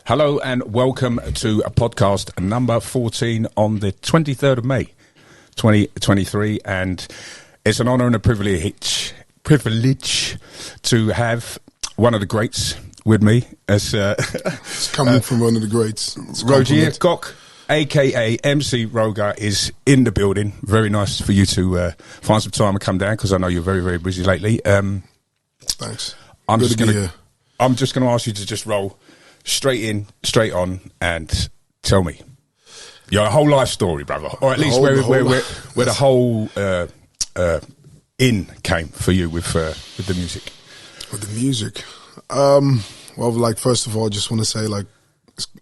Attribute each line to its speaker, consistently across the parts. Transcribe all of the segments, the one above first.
Speaker 1: Hello and welcome to a podcast number 14 on the 23rd of May, 2023. And it's an honour and a privilege to have one of the greats with me. As
Speaker 2: it's coming from one of the greats.
Speaker 1: ROGA Cock, a.k.a. MC ROGA, is in the building. Very nice for you to find some time and come down, because I know you're very, very busy lately.
Speaker 2: Thanks.
Speaker 1: I'm just going to ask you to just roll straight in, straight on, and tell me your whole life story, brother, or at least where the whole in came for you with the music.
Speaker 2: With the music, well, like, first of all, I just want to say, like,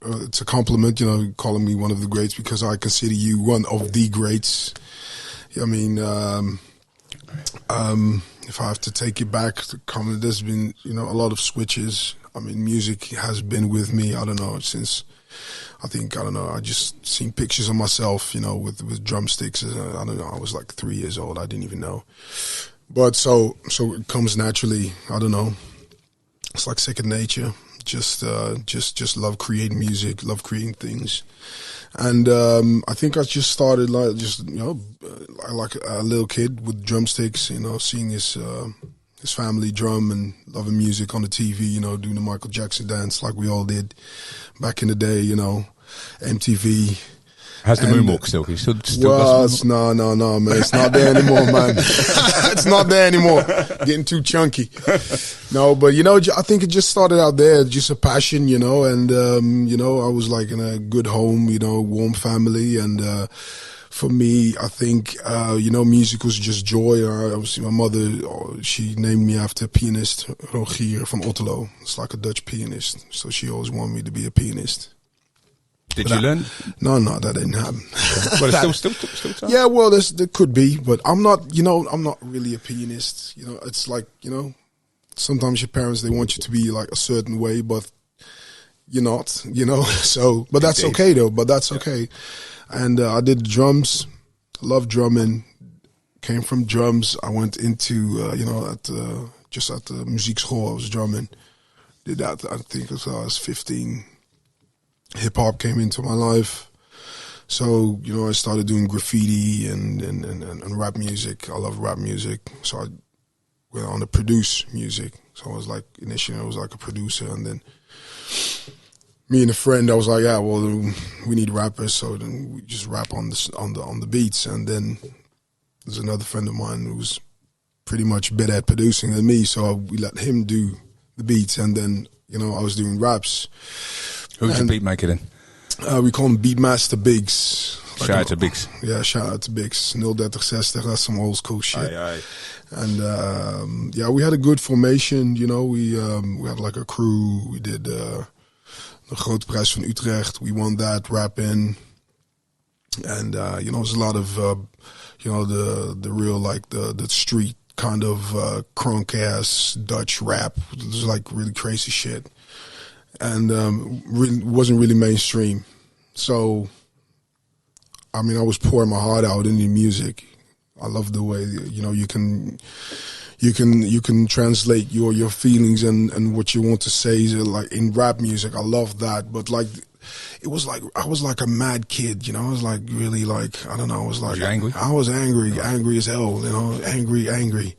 Speaker 2: it's a compliment, you know, calling me one of the greats, because I consider you one of the greats. I mean, if I have to take you back, there's been, you know, a lot of switches. I mean, music has been with me, I don't know, since, I just seen pictures of myself, you know, with drumsticks. I don't know, I was like 3 years old, I didn't even know. But so it comes naturally, I don't know. It's like second nature. Just love creating music, love creating things. And I think I just started like a little kid with drumsticks, you know, seeing his family drum and loving music on the TV, you know, doing the Michael Jackson dance like we all did back in the day, you know, MTV.
Speaker 1: How's the moonwalk still? You still
Speaker 2: well, no, man. It's not there anymore, man. It's not there anymore. Getting too chunky. No, but, you know, I think it just started out there, just a passion, you know, and, you know, I was like in a good home, you know, warm family. And for me, I think, you know, music was just joy. Obviously, my mother, she named me after a pianist, ROGA from Otterlo. It's like a Dutch pianist. So she always wanted me to be a pianist.
Speaker 1: Did you learn?
Speaker 2: No, that didn't happen.
Speaker 1: Well, it's still time.
Speaker 2: Yeah, well, there could be, but I'm not really a pianist. You know, it's like, you know, sometimes your parents, they want you to be like a certain way, but you're not, you know. So, but that's okay though. But that's okay. And I did drums. Love drumming. Came from drums. I went into, you know, just at the muziekschool, I was drumming. Did that, I think, until I was 15. Hip hop came into my life. So, you know, I started doing graffiti and rap music. I love rap music. So I went on to produce music. So I was like, initially I was like a producer, and then me and a friend, I was like, yeah, well, we need rappers, so then we just rap on the beats. And then there's another friend of mine who's pretty much better at producing than me, so we let him do the beats, and then, you know, I was doing raps.
Speaker 1: Who's your beat maker then?
Speaker 2: We call him Beatmaster Biggs.
Speaker 1: Shout out to Biggs.
Speaker 2: Yeah, shout out to Biggs. 03060, that's some old school shit.
Speaker 1: Aye.
Speaker 2: And yeah, we had a good formation, you know. We had like a crew. We did the Grote Prijs van Utrecht. We won that, rapping. And you know, there's a lot of you know, the real, like the street kind of crunk ass Dutch rap. It was like really crazy shit. And wasn't really mainstream. So, I mean, I was pouring my heart out in the music. I love the way, you know, you can translate your feelings and what you want to say, like in rap music. I love that. But like, it was like, I was like a mad kid, you know. I was like really like, I don't know. I was like,
Speaker 1: were you angry?
Speaker 2: I was angry as hell, you know, angry.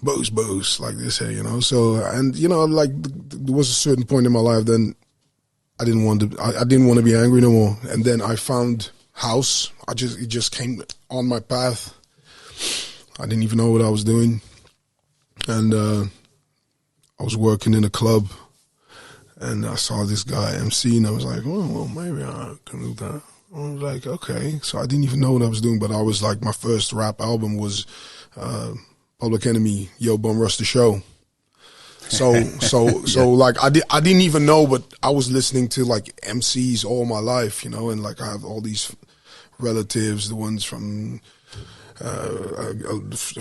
Speaker 2: Boos, like they say, you know. So, and you know, like there was a certain point in my life then I didn't want to be angry no more. And then I found house. It just came on my path. I didn't even know what I was doing, and I was working in a club, and I saw this guy MC, and I was like, oh, well, maybe I can do that. I was like, okay. So I didn't even know what I was doing, but I was like, my first rap album was Public Enemy, Yo Bum Rush the Show. So like I didn't even know, but I was listening to like MCs all my life, you know, and like I have all these relatives, the ones from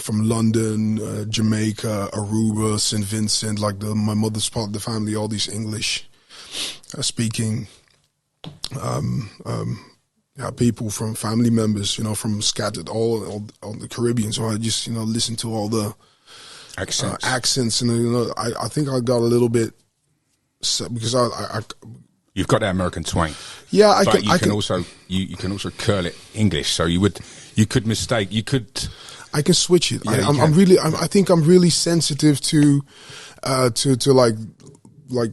Speaker 2: London, Jamaica, Aruba, St. Vincent, like my mother's part of the family, all these English speaking people, from family members, you know, from scattered all the Caribbean. So I just, you know, listened to all the accents, and you know, I think I got a little bit because
Speaker 1: You've got that American twang.
Speaker 2: Yeah,
Speaker 1: but you can also curl it English. So you could mistake. You could.
Speaker 2: I can switch it.
Speaker 1: Yeah,
Speaker 2: I think I'm really sensitive to like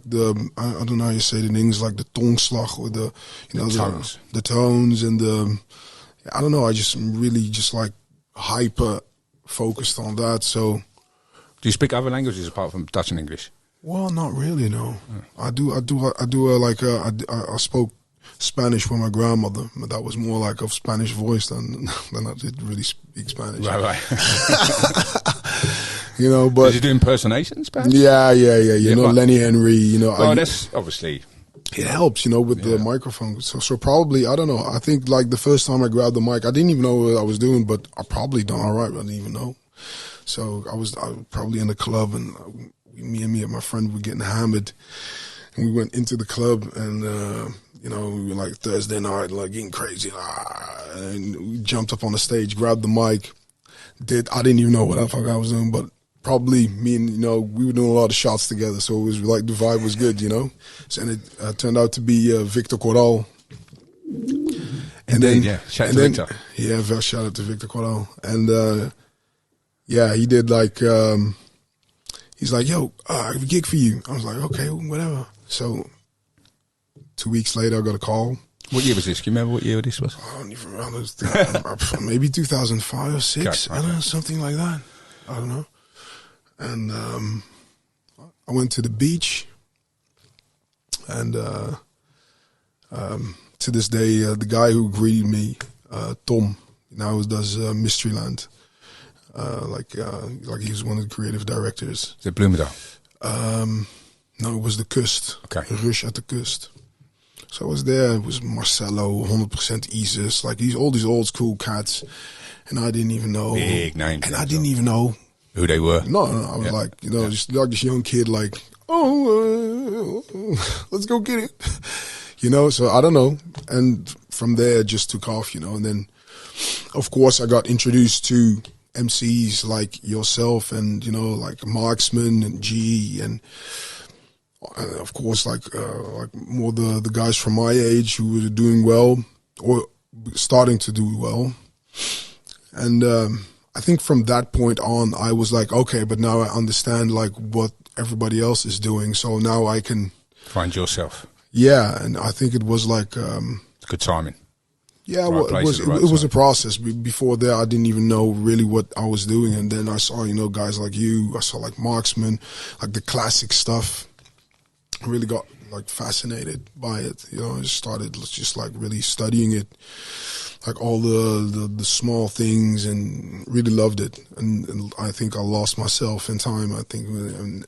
Speaker 2: the I don't know how you say it in English, like the tongslag or the
Speaker 1: tones,
Speaker 2: the tones and the I don't know. I just really just like hyper focused on that. So,
Speaker 1: do you speak other languages apart from Dutch and English?
Speaker 2: Well, not really. No, I spoke Spanish with my grandmother, but that was more like of Spanish voice than I did really speak Spanish.
Speaker 1: Right.
Speaker 2: But
Speaker 1: did you do impersonations, perhaps?
Speaker 2: Yeah. Lenny Henry.
Speaker 1: Well, that's obviously
Speaker 2: it helps, with the microphone. So probably I don't know. I think like the first time I grabbed the mic, I didn't even know what I was doing, but I probably done all right. I didn't even know. So I was probably in the club and. Me and my friend were getting hammered, and we went into the club, and we were like Thursday night, like getting crazy, and we jumped up on the stage, grabbed the mic. I didn't even know what the fuck I was doing, but probably me and we were doing a lot of shots together, so it was like the vibe was good, So, and it turned out to be Victor Corral.
Speaker 1: Shout out to Victor.
Speaker 2: Yeah, shout out to Victor Corral, and he did like. He's like, yo, I have a gig for you. I was like, okay, whatever. So 2 weeks later, I got a call.
Speaker 1: What year was this? Can you remember what year this was?
Speaker 2: I don't even remember. Maybe 2005 or 6. Okay. I don't know, something like that. I don't know. And I went to the beach. And to this day, the guy who greeted me, Tom, now does Mysteryland. Like he was one of the creative directors.
Speaker 1: Is it Bloemendaal?
Speaker 2: No, it was the Kust.
Speaker 1: Okay.
Speaker 2: Rush at the Kust. So I was there. It was Marcelo, 100% Isis, like all these old school cats, and I didn't even know.
Speaker 1: Big names.
Speaker 2: And I didn't even know
Speaker 1: who they were.
Speaker 2: No, I was like, just like this young kid, like, let's go get it. So I don't know. And from there, it just took off, and then, of course, I got introduced to MCs like yourself and like Marksman and G and of course like more the guys from my age who were doing well or starting to do well, and I think from that point on I was like, okay, but now I understand like what everybody else is doing, so now I can
Speaker 1: find yourself.
Speaker 2: Yeah, and I think it was like
Speaker 1: good timing.
Speaker 2: Yeah, well, it was a process. Before that, I didn't even know really what I was doing. And then I saw, guys like you. I saw like Marksman, like the classic stuff. I really got like fascinated by it. I started just like really studying it, like all the small things, and really loved it. And I think I lost myself in time. I think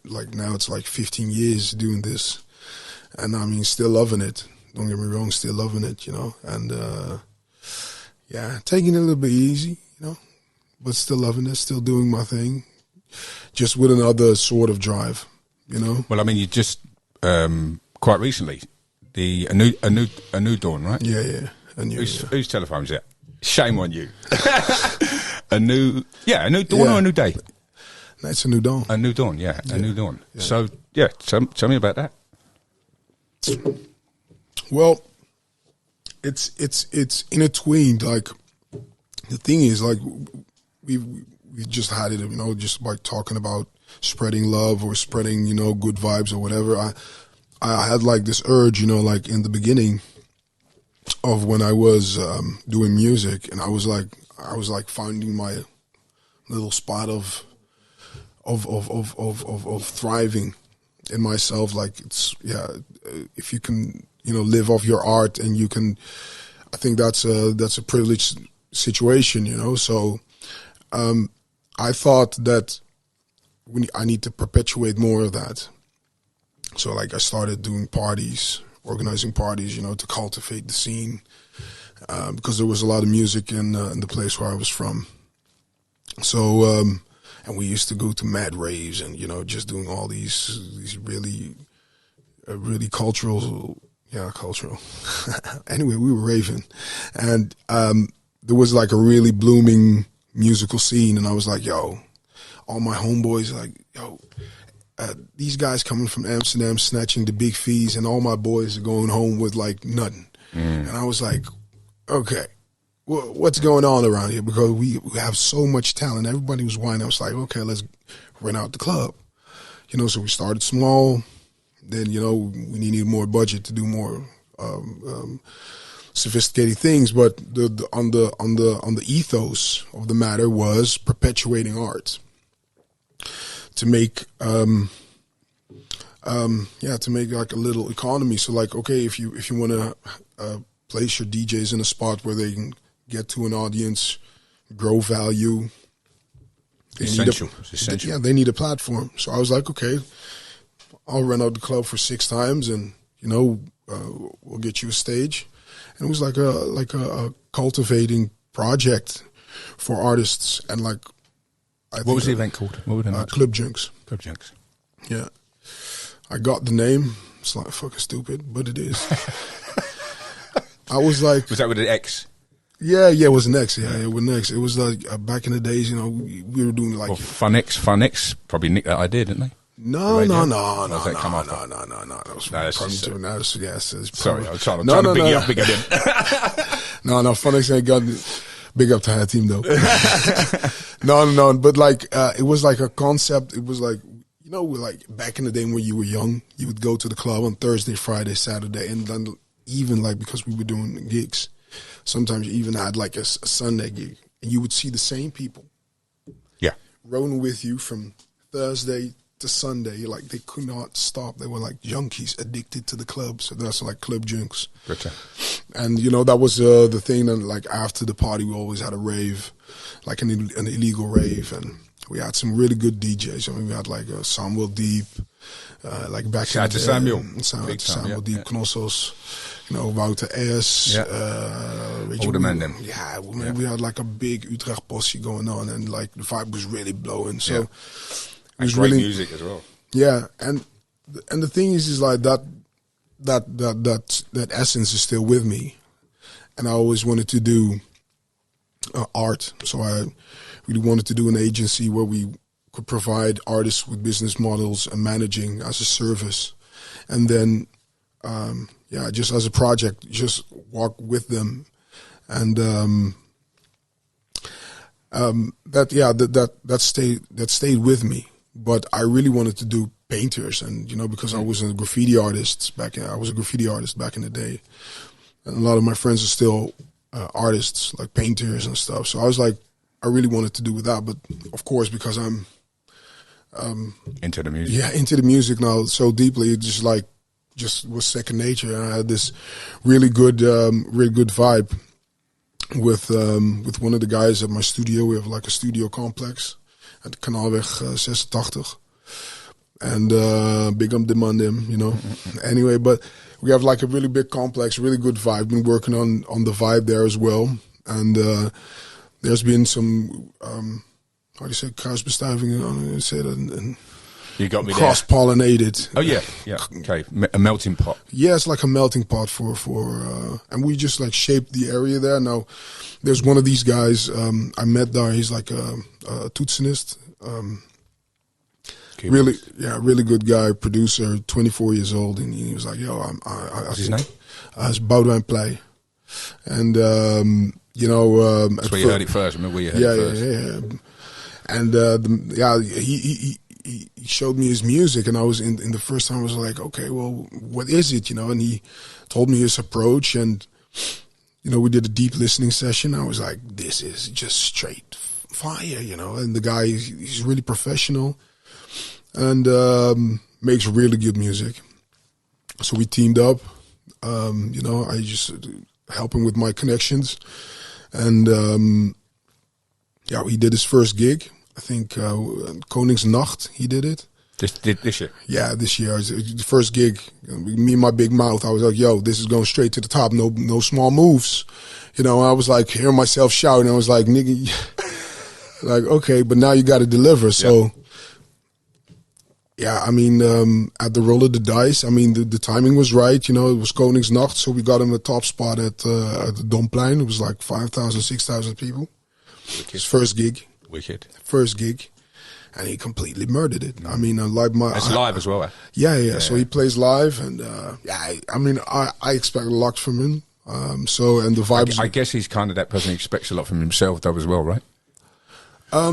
Speaker 2: like now it's like 15 years doing this, and I mean still loving it. Don't get me wrong, still loving it, and taking it a little bit easy, but still loving it, still doing my thing, just with another sort of drive,
Speaker 1: Well, I mean, you just quite recently a new dawn, right?
Speaker 2: Yeah.
Speaker 1: Whose telephone is it? Shame on you. a new dawn or a new day?
Speaker 2: No, it's a new dawn.
Speaker 1: A new dawn, yeah. A new dawn. Yeah. So tell me about that.
Speaker 2: Well, it's intertwined. Like the thing is, like we just had it, just by talking about spreading love or spreading, good vibes or whatever. I had like this urge, like in the beginning of when I was doing music, and I was like finding my little spot of thriving in myself. Like if you can. Live off your art, and you can. I think that's a privileged situation, So, I thought that I need to perpetuate more of that. So, like, I started doing parties, organizing parties, to cultivate the scene, because there was a lot of music in the place where I was from. So, and we used to go to mad raves, and just doing all these really cultural. Yeah, cultural. Anyway, we were raving, and there was like a really blooming musical scene, and I was like, yo, all my homeboys like, yo, these guys coming from Amsterdam snatching the big fees, and all my boys are going home with like nothing. And I was like, okay, what's going on around here? Because we have so much talent. Everybody was whining. I was like, okay, let's rent out the club. You know, so we started small. Then, you know, we needed more budget to do more sophisticated things. But on the ethos of the matter was perpetuating art. To make to make like a little economy. So like, okay, if you want to place your DJs in a spot where they can get to an audience, grow value,
Speaker 1: Essential.
Speaker 2: Yeah, they need a platform. So I was like, okay, I'll rent out the club for 6 times, and you know, we'll get you a stage. And it was like a cultivating project for artists, and like.
Speaker 1: What was the event called? What was the
Speaker 2: Club Junks.
Speaker 1: Club Junks.
Speaker 2: Yeah. I got the name. It's like fucking stupid, but it is. I was like...
Speaker 1: Was that with an X?
Speaker 2: Yeah, it was an X. Yeah, with an X. It was like back in the days, you know, we were doing like...
Speaker 1: Well, Funx probably nicked that idea, didn't they?
Speaker 2: No. That was yes.
Speaker 1: Sorry, I was trying to big you up, big again.
Speaker 2: No, Funx ain't got... Big up to her team though. No. But like, it was like a concept. It was like, you know, like back in the day when you were young, you would go to the club on Thursday, Friday, Saturday, and then even like, because we were doing gigs, sometimes you even had like a Sunday gig, and you would see the same people.
Speaker 1: Yeah.
Speaker 2: Rolling with you from Thursday to Sunday. Like they could not stop. They were like junkies addicted to the club. So that's like Club Junks.
Speaker 1: Gotcha.
Speaker 2: And, you know, that was the thing that, like, after the party, we always had a rave, like an illegal rave. And we had some really good DJs. I mean, we had, like, Samuel Deep, like back in the day.
Speaker 1: Samuel.
Speaker 2: Samuel Deep, Knossos, you know, Wouter S.
Speaker 1: Older man then.
Speaker 2: Yeah, we had, like, a big Utrecht posse going on. And, like, the vibe was really blowing. So it was
Speaker 1: great
Speaker 2: really...
Speaker 1: music as well.
Speaker 2: Yeah, and the thing is like that essence is still with me, and I always wanted to do art. So I really wanted to do an agency where we could provide artists with business models and managing as a service, and then just as a project, just walk with them, and that stayed with me. But I really wanted to do painters, and you know, because I was a graffiti artist back in the day, and a lot of my friends are still artists, like painters and stuff. So I was like, I really wanted to do with that, but of course, because I'm
Speaker 1: into the music.
Speaker 2: Yeah, into the music now so deeply, it just was second nature. And I had this really good vibe with one of the guys at my studio. We have like a studio complex at the Kanaalweg 86. And big up demand him, you know. Anyway, but we have like a really big complex, really good vibe. Been working on the vibe there as well. And there's been some, how do you say, kruisbestuiving? Say that. And
Speaker 1: you got me there.
Speaker 2: Cross-pollinated.
Speaker 1: Oh yeah. Okay, a melting pot.
Speaker 2: Yeah, it's like a melting pot for and we just like shaped the area there. Now, there's one of these guys I met there. He's like a toetsenist. Really good guy, producer, 24 years old, and he was like, "Yo,
Speaker 1: What's his name?"
Speaker 2: It's Boudewijn Pley, and you know,
Speaker 1: that's where you heard it first. Remember where you heard it first?
Speaker 2: Yeah. And he showed me his music, and I was in the first time I was like, okay, well, what is it, you know? And he told me his approach, and you know, we did a deep listening session. I was like, this is just straight fire, you know. And the guy, he's really professional. And makes really good music. So we teamed up. You know, I just help him with my connections. And he did his first gig. I think Koningsnacht, he did it.
Speaker 1: This year?
Speaker 2: Yeah, this year. The first gig, me and my big mouth, I was like, yo, this is going straight to the top. No small moves. You know, I was like, hearing myself shouting. I was like, nigga, like, okay, but now you got to deliver. So... Yeah, I mean, at the roll of the dice, I mean, the timing was right. You know, it was Koningsnacht, so we got him a top spot at the Domplein. It was like 5,000, 6,000 people.
Speaker 1: Wicked.
Speaker 2: His first gig.
Speaker 1: Wicked.
Speaker 2: First gig. and he completely murdered it. I mean,
Speaker 1: it's live as well.
Speaker 2: Yeah. So he plays live, and I mean, I expect a lot from him. So and the vibes.
Speaker 1: I guess he's kind of that person who expects a lot from himself, though, as well, right?
Speaker 2: I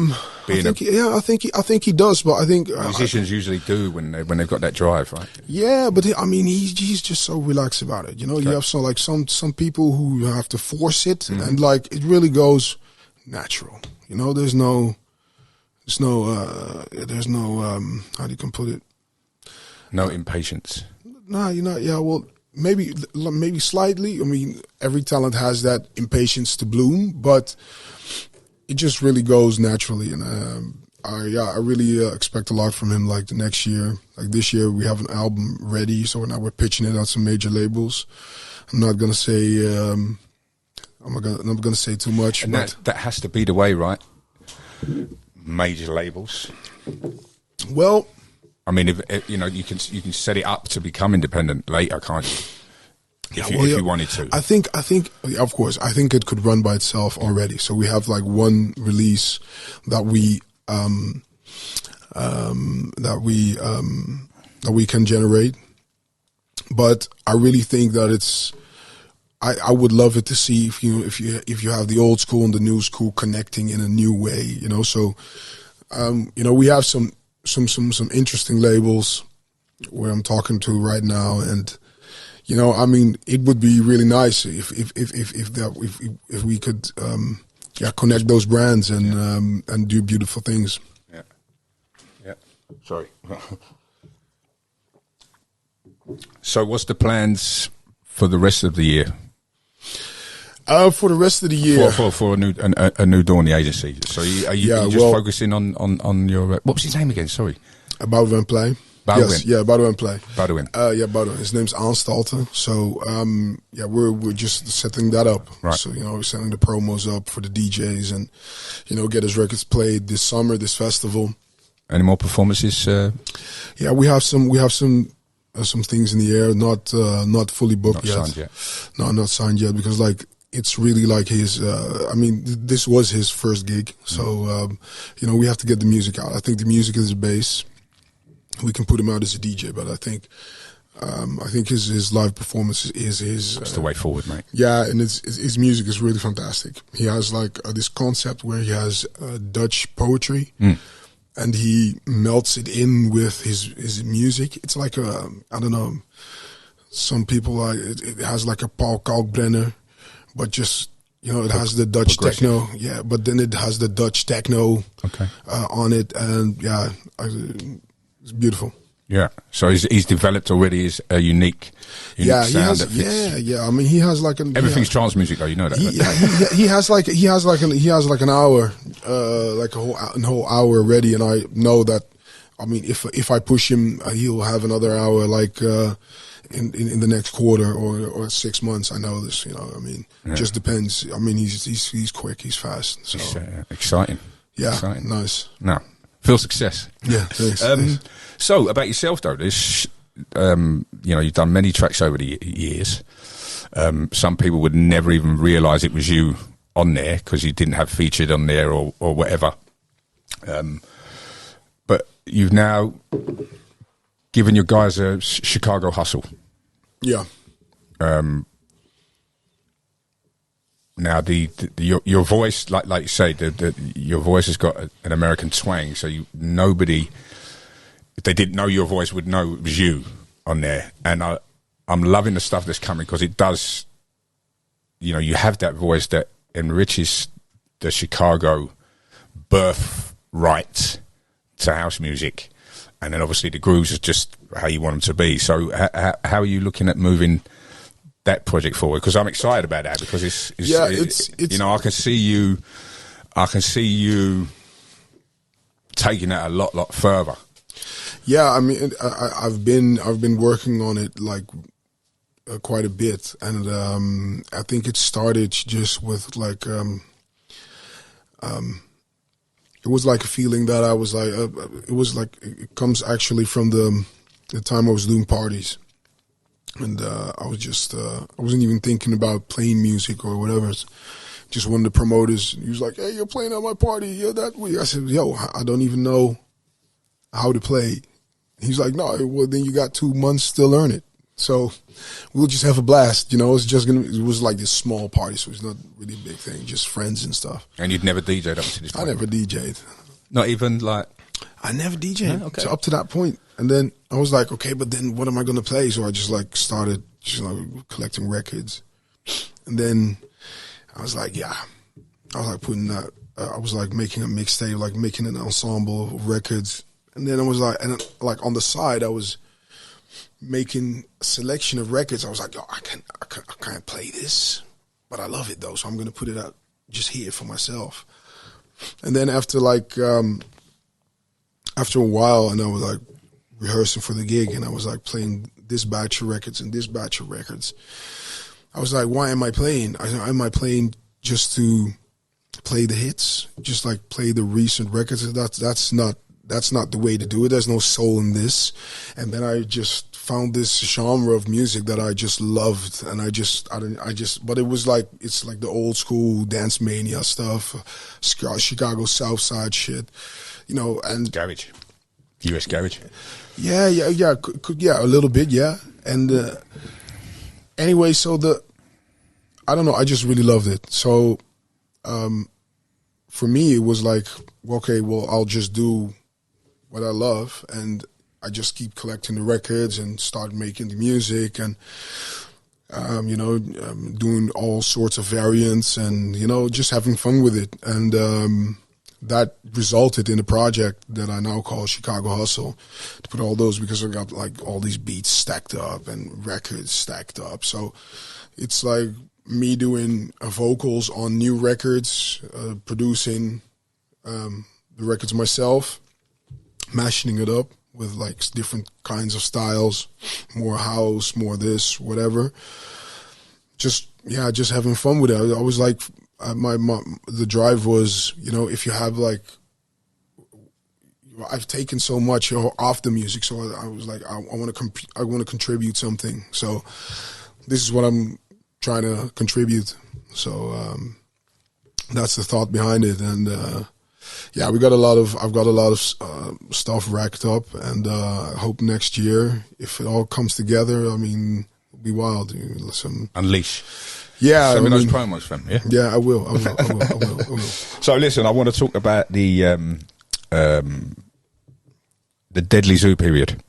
Speaker 2: think he does, but I think
Speaker 1: musicians usually do when they've got that drive, right?
Speaker 2: Yeah, but I mean, he's just so relaxed about it. You know, you have some people who have to force it, and like it really goes natural. You know, there's no how do you can put it?
Speaker 1: No impatience.
Speaker 2: No, you know, yeah, well, maybe slightly. I mean, every talent has that impatience to bloom, but it just really goes naturally, and I really expect a lot from him. Like the next year, like this year, we have an album ready, so now we're pitching it on some major labels. I'm not gonna say I'm not gonna say too much,
Speaker 1: and
Speaker 2: but
Speaker 1: that has to be the way, right? Major labels.
Speaker 2: Well,
Speaker 1: I mean, if you know, you can set it up to become independent later, can't you? If you wanted to.
Speaker 2: I think, of course, I think it could run by itself already. So we have like one release that we can generate. But I really think that it's, I would love it to see if you have the old school and the new school connecting in a new way, you know. So, you know, we have some interesting labels where I'm talking to right now, and you know, I mean, it would be really nice if we could connect those brands and do beautiful things.
Speaker 1: Yeah. Sorry. So, what's the plans for the rest of the year?
Speaker 2: For the rest of the year,
Speaker 1: for a new Dawn, the agency. So, are you just focusing on your what was his name again? Sorry,
Speaker 2: Boudewijn Play. Yes, yeah, Boudewijn Play.
Speaker 1: Boudewijn.
Speaker 2: Boudewijn. His name's Aanstalten. So, we're just setting that up.
Speaker 1: Right.
Speaker 2: So, you know, we're setting the promos up for the DJs and, you know, get his records played this summer, this festival.
Speaker 1: Any more performances?
Speaker 2: Yeah, we have some things in the air, not fully booked yet.
Speaker 1: Signed yet.
Speaker 2: No, not signed yet, because like it's really like his. I mean, this was his first gig, so you know, we have to get the music out. I think the music is the base. We can put him out as a DJ, but I think his live performance is his.
Speaker 1: That's the way forward, mate.
Speaker 2: Yeah, and his music is really fantastic. He has like this concept where he has Dutch poetry. And he melts it in with his music. It's like I don't know. Some people like it has like a Paul Kalkbrenner, but just, you know, it has the Dutch techno. Yeah, but then it has the Dutch techno on it, and yeah, it's beautiful.
Speaker 1: Yeah, so he's developed already a unique sound.
Speaker 2: He has,
Speaker 1: that fits.
Speaker 2: yeah. I mean, he has like
Speaker 1: everything's trance music, though. You know that.
Speaker 2: He has like an hour, like a whole hour ready, and I know that. I mean, if I push him, he'll have another hour, like in the next quarter or 6 months. I know this. You know, I mean, it just depends. I mean, he's quick, he's fast. So
Speaker 1: exciting.
Speaker 2: Yeah,
Speaker 1: exciting.
Speaker 2: Nice.
Speaker 1: No, feel success.
Speaker 2: Yeah, thanks.
Speaker 1: So about yourself, though, this, you know, you've done many tracks over the years. Some people would never even realise it was you on there because you didn't have featured on there or whatever. But you've now given your guys a Chicago hustle.
Speaker 2: Yeah.
Speaker 1: Now your voice, like you say, your voice has got an American twang, so nobody, if they didn't know your voice, would know it was you on there. And I'm loving the stuff that's coming because it does, you know, you have that voice that enriches the Chicago birthright to house music, and then obviously the grooves is just how you want them to be. So how are you looking at moving that project forward? Because I'm excited about that, because it's you know, I can see you taking that a lot further.
Speaker 2: Yeah, I mean, I've been working on it like quite a bit, and I think it started just with like it was like a feeling that I was like it comes actually from the time I was doing parties, and I was just I wasn't even thinking about playing music or whatever. Just one of the promoters, he was like, "Hey, you're playing at my party, yeah, that way." I said, "Yo, I don't even know how to play. He's like, no, well then you got 2 months to learn it. So we'll just have a blast, you know. It was like this small party, so it's not really a big thing, just friends and stuff.
Speaker 1: And you'd never DJ'd up to this point?
Speaker 2: I never DJ'd.
Speaker 1: Not even like...
Speaker 2: I never DJ'd.
Speaker 1: No? Okay.
Speaker 2: So up to that point. And then I was like, okay, but then what am I going to play? So I just like started just collecting records. And then I was like, yeah. I was like putting that, I was like making a mixtape, like making an ensemble of records. And then I was like, and like on the side, I was making a selection of records. I was like, yo, I can't play this, but I love it though. So I'm going to put it out just here for myself. And then after after a while, and I was like rehearsing for the gig, and I was like playing this batch of records and this batch of records. I was like, why am I playing? Am I playing just to play the hits? Just like play the recent records? That's not the way to do it. There's no soul in this. And then I just found this genre of music that I just loved, and but it was like, it's like the old school dance mania stuff, Chicago South Side shit, you know, and
Speaker 1: garage, US garage.
Speaker 2: Yeah, a little bit, yeah. And anyway, so I don't know, I just really loved it. So for me, it was like, okay, well, I'll just do what I love, and I just keep collecting the records and start making the music, and doing all sorts of variants, and just having fun with it. And that resulted in a project that I now call Chicago Hustle, to put all those, because I got like all these beats stacked up and records stacked up. So it's like me doing vocals on new records, producing the records myself, mashing it up with like different kinds of styles, more house, more this, whatever. Just having fun with it. I was like, the drive was, if you have like, I've taken so much off the music, so I was like, I want to contribute something. So this is what I'm trying to contribute. So that's the thought behind it. And yeah, I've got a lot of stuff racked up, and I hope next year, if it all comes together, I mean, it'll be wild.
Speaker 1: Unleash.
Speaker 2: Yeah,
Speaker 1: send me those promos, fam. Yeah,
Speaker 2: yeah, I will.
Speaker 1: So listen, I want to talk about the Deadly Zoo period,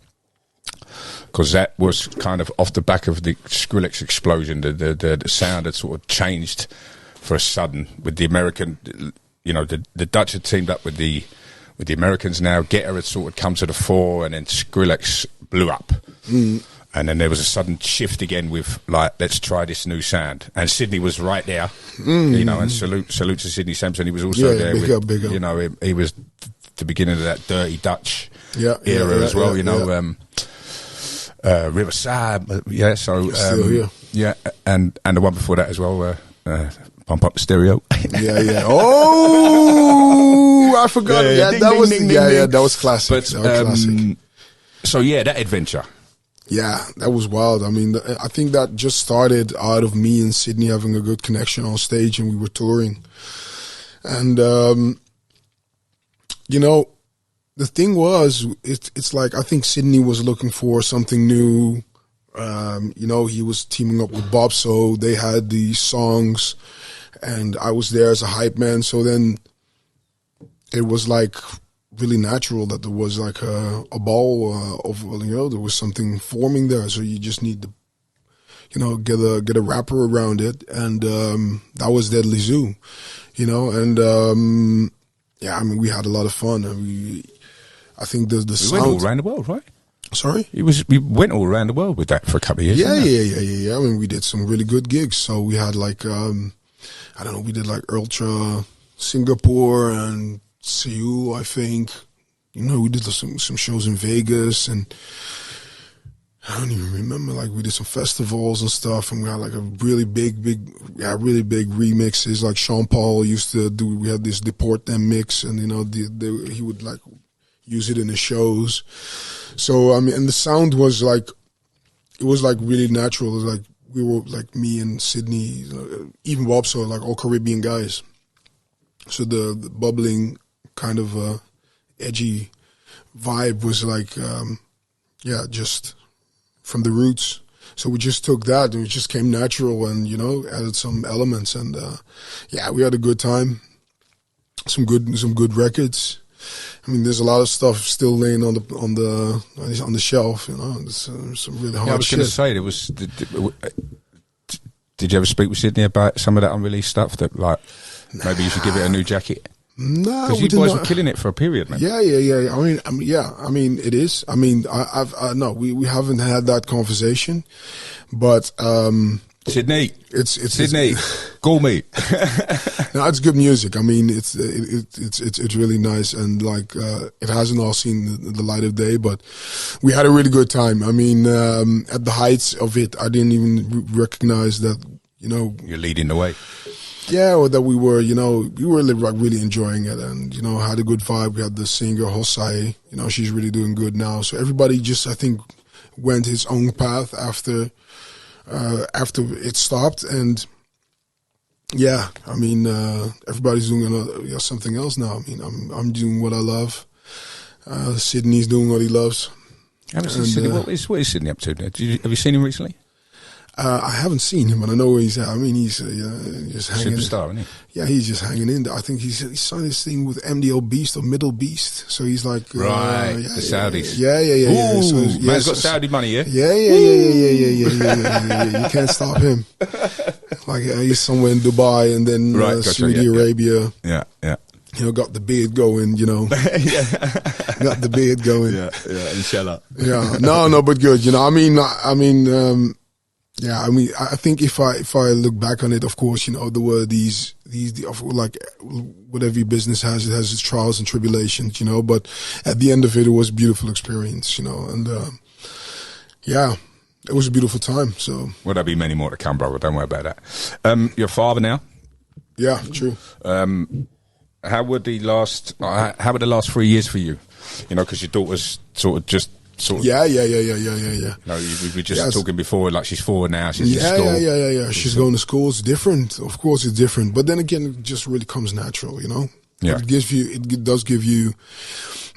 Speaker 1: because that was kind of off the back of the Skrillex explosion. The sound had sort of changed for a sudden with the American. The Dutch had teamed up with the Americans. Now Guetta had sort of come to the fore, and then Skrillex blew up. And then there was a sudden shift again with like, let's try this new sound. And Sydney was right there, and salute to Sydney Sampson. He was also there.
Speaker 2: Big up.
Speaker 1: He was the beginning of that Dirty Dutch era as well. Riverside, So
Speaker 2: still here.
Speaker 1: Yeah, and the one before that as well. Pump Up the Stereo.
Speaker 2: Yeah. Oh, I forgot. Yeah, that was classic.
Speaker 1: But, classic. So yeah, that adventure.
Speaker 2: Yeah, that was wild. I mean, I think that just started out of me and Sydney having a good connection on stage, and we were touring. And, the thing was, it's like, I think Sydney was looking for something new. He was teaming up with Bob, so they had these songs, and I was there as a hype man. So then it was like really natural that there was like a ball there was something forming there. So you just need to, get a rapper around it, and that was Deadly Zoo, and I mean, we had a lot of fun, and I think the sound
Speaker 1: went all around the world, right?
Speaker 2: Sorry?
Speaker 1: We went all around the world with that for a couple of years.
Speaker 2: Yeah. I mean, we did some really good gigs. So we had like, we did like Ultra Singapore and Seoul, I think. We did some shows in Vegas, and I don't even remember, like we did some festivals and stuff, and we had like a really big remixes. Like Sean Paul used to do, we had this Deport Them mix, and he would like use it in the shows. So I mean, and the sound was like, it was like really natural. It was like we were like me and Sydney, even Bob, so like all Caribbean guys. So the bubbling kind of edgy vibe was like, just from the roots. So we just took that and it just came natural and, added some elements and, we had a good time. Some good records. I mean, there's a lot of stuff still laying on the shelf, There's some really hard shit.
Speaker 1: I was going to say, did you ever speak with Sydney about some of that unreleased stuff that, like, maybe you should give it a new jacket?
Speaker 2: No,
Speaker 1: because you boys were killing it for a period, man.
Speaker 2: Yeah. I mean, it is. I mean, we haven't had that conversation, but
Speaker 1: Sydney,
Speaker 2: it's
Speaker 1: Sydney, call me.
Speaker 2: No, it's good music. I mean, it's really nice, and like it hasn't all seen the light of day, but we had a really good time. I mean, at the heights of it, I didn't even recognize that.
Speaker 1: You're leading the way.
Speaker 2: Yeah, or that we were really enjoying it, and had a good vibe. We had the singer Hosai, she's really doing good now. So everybody just, I think, went his own path after it stopped, and I mean, everybody's doing something else now. I mean, I'm doing what I love. Sydney's doing what he loves.
Speaker 1: What is Sydney up to? Have you seen him recently?
Speaker 2: I haven't seen him, and I know where he's at. I mean, he's just hanging.
Speaker 1: Superstar, isn't he?
Speaker 2: Yeah, he's just hanging in there. I think he signed this thing with MDL Beast or Middle Beast. So he's like
Speaker 1: the Saudis.
Speaker 2: Yeah.
Speaker 1: Ooh,
Speaker 2: So,
Speaker 1: man's got Saudi money, yeah.
Speaker 2: Yeah. You can't stop him. Like he's somewhere in Dubai and then Saudi Arabia.
Speaker 1: Yeah.
Speaker 2: Got the beard going. Got the beard going.
Speaker 1: Yeah. Inshallah.
Speaker 2: Yeah. No, but good. I mean, I think if I look back on it, of course, there were these like what every business has, it has its trials and tribulations, but at the end of it, it was a beautiful experience, and it was a beautiful time. So
Speaker 1: well, there'll be many more to come, brother. Don't worry about that. You're a father now.
Speaker 2: Yeah, true.
Speaker 1: How were the last 3 years for you? Because your daughter's sort of.
Speaker 2: Yeah.
Speaker 1: We were just talking before, like she's 4 now. She's in school.
Speaker 2: Yeah. She's going to school. It's different. Of course, it's different. But then again, it just really comes natural, Yeah. It does give you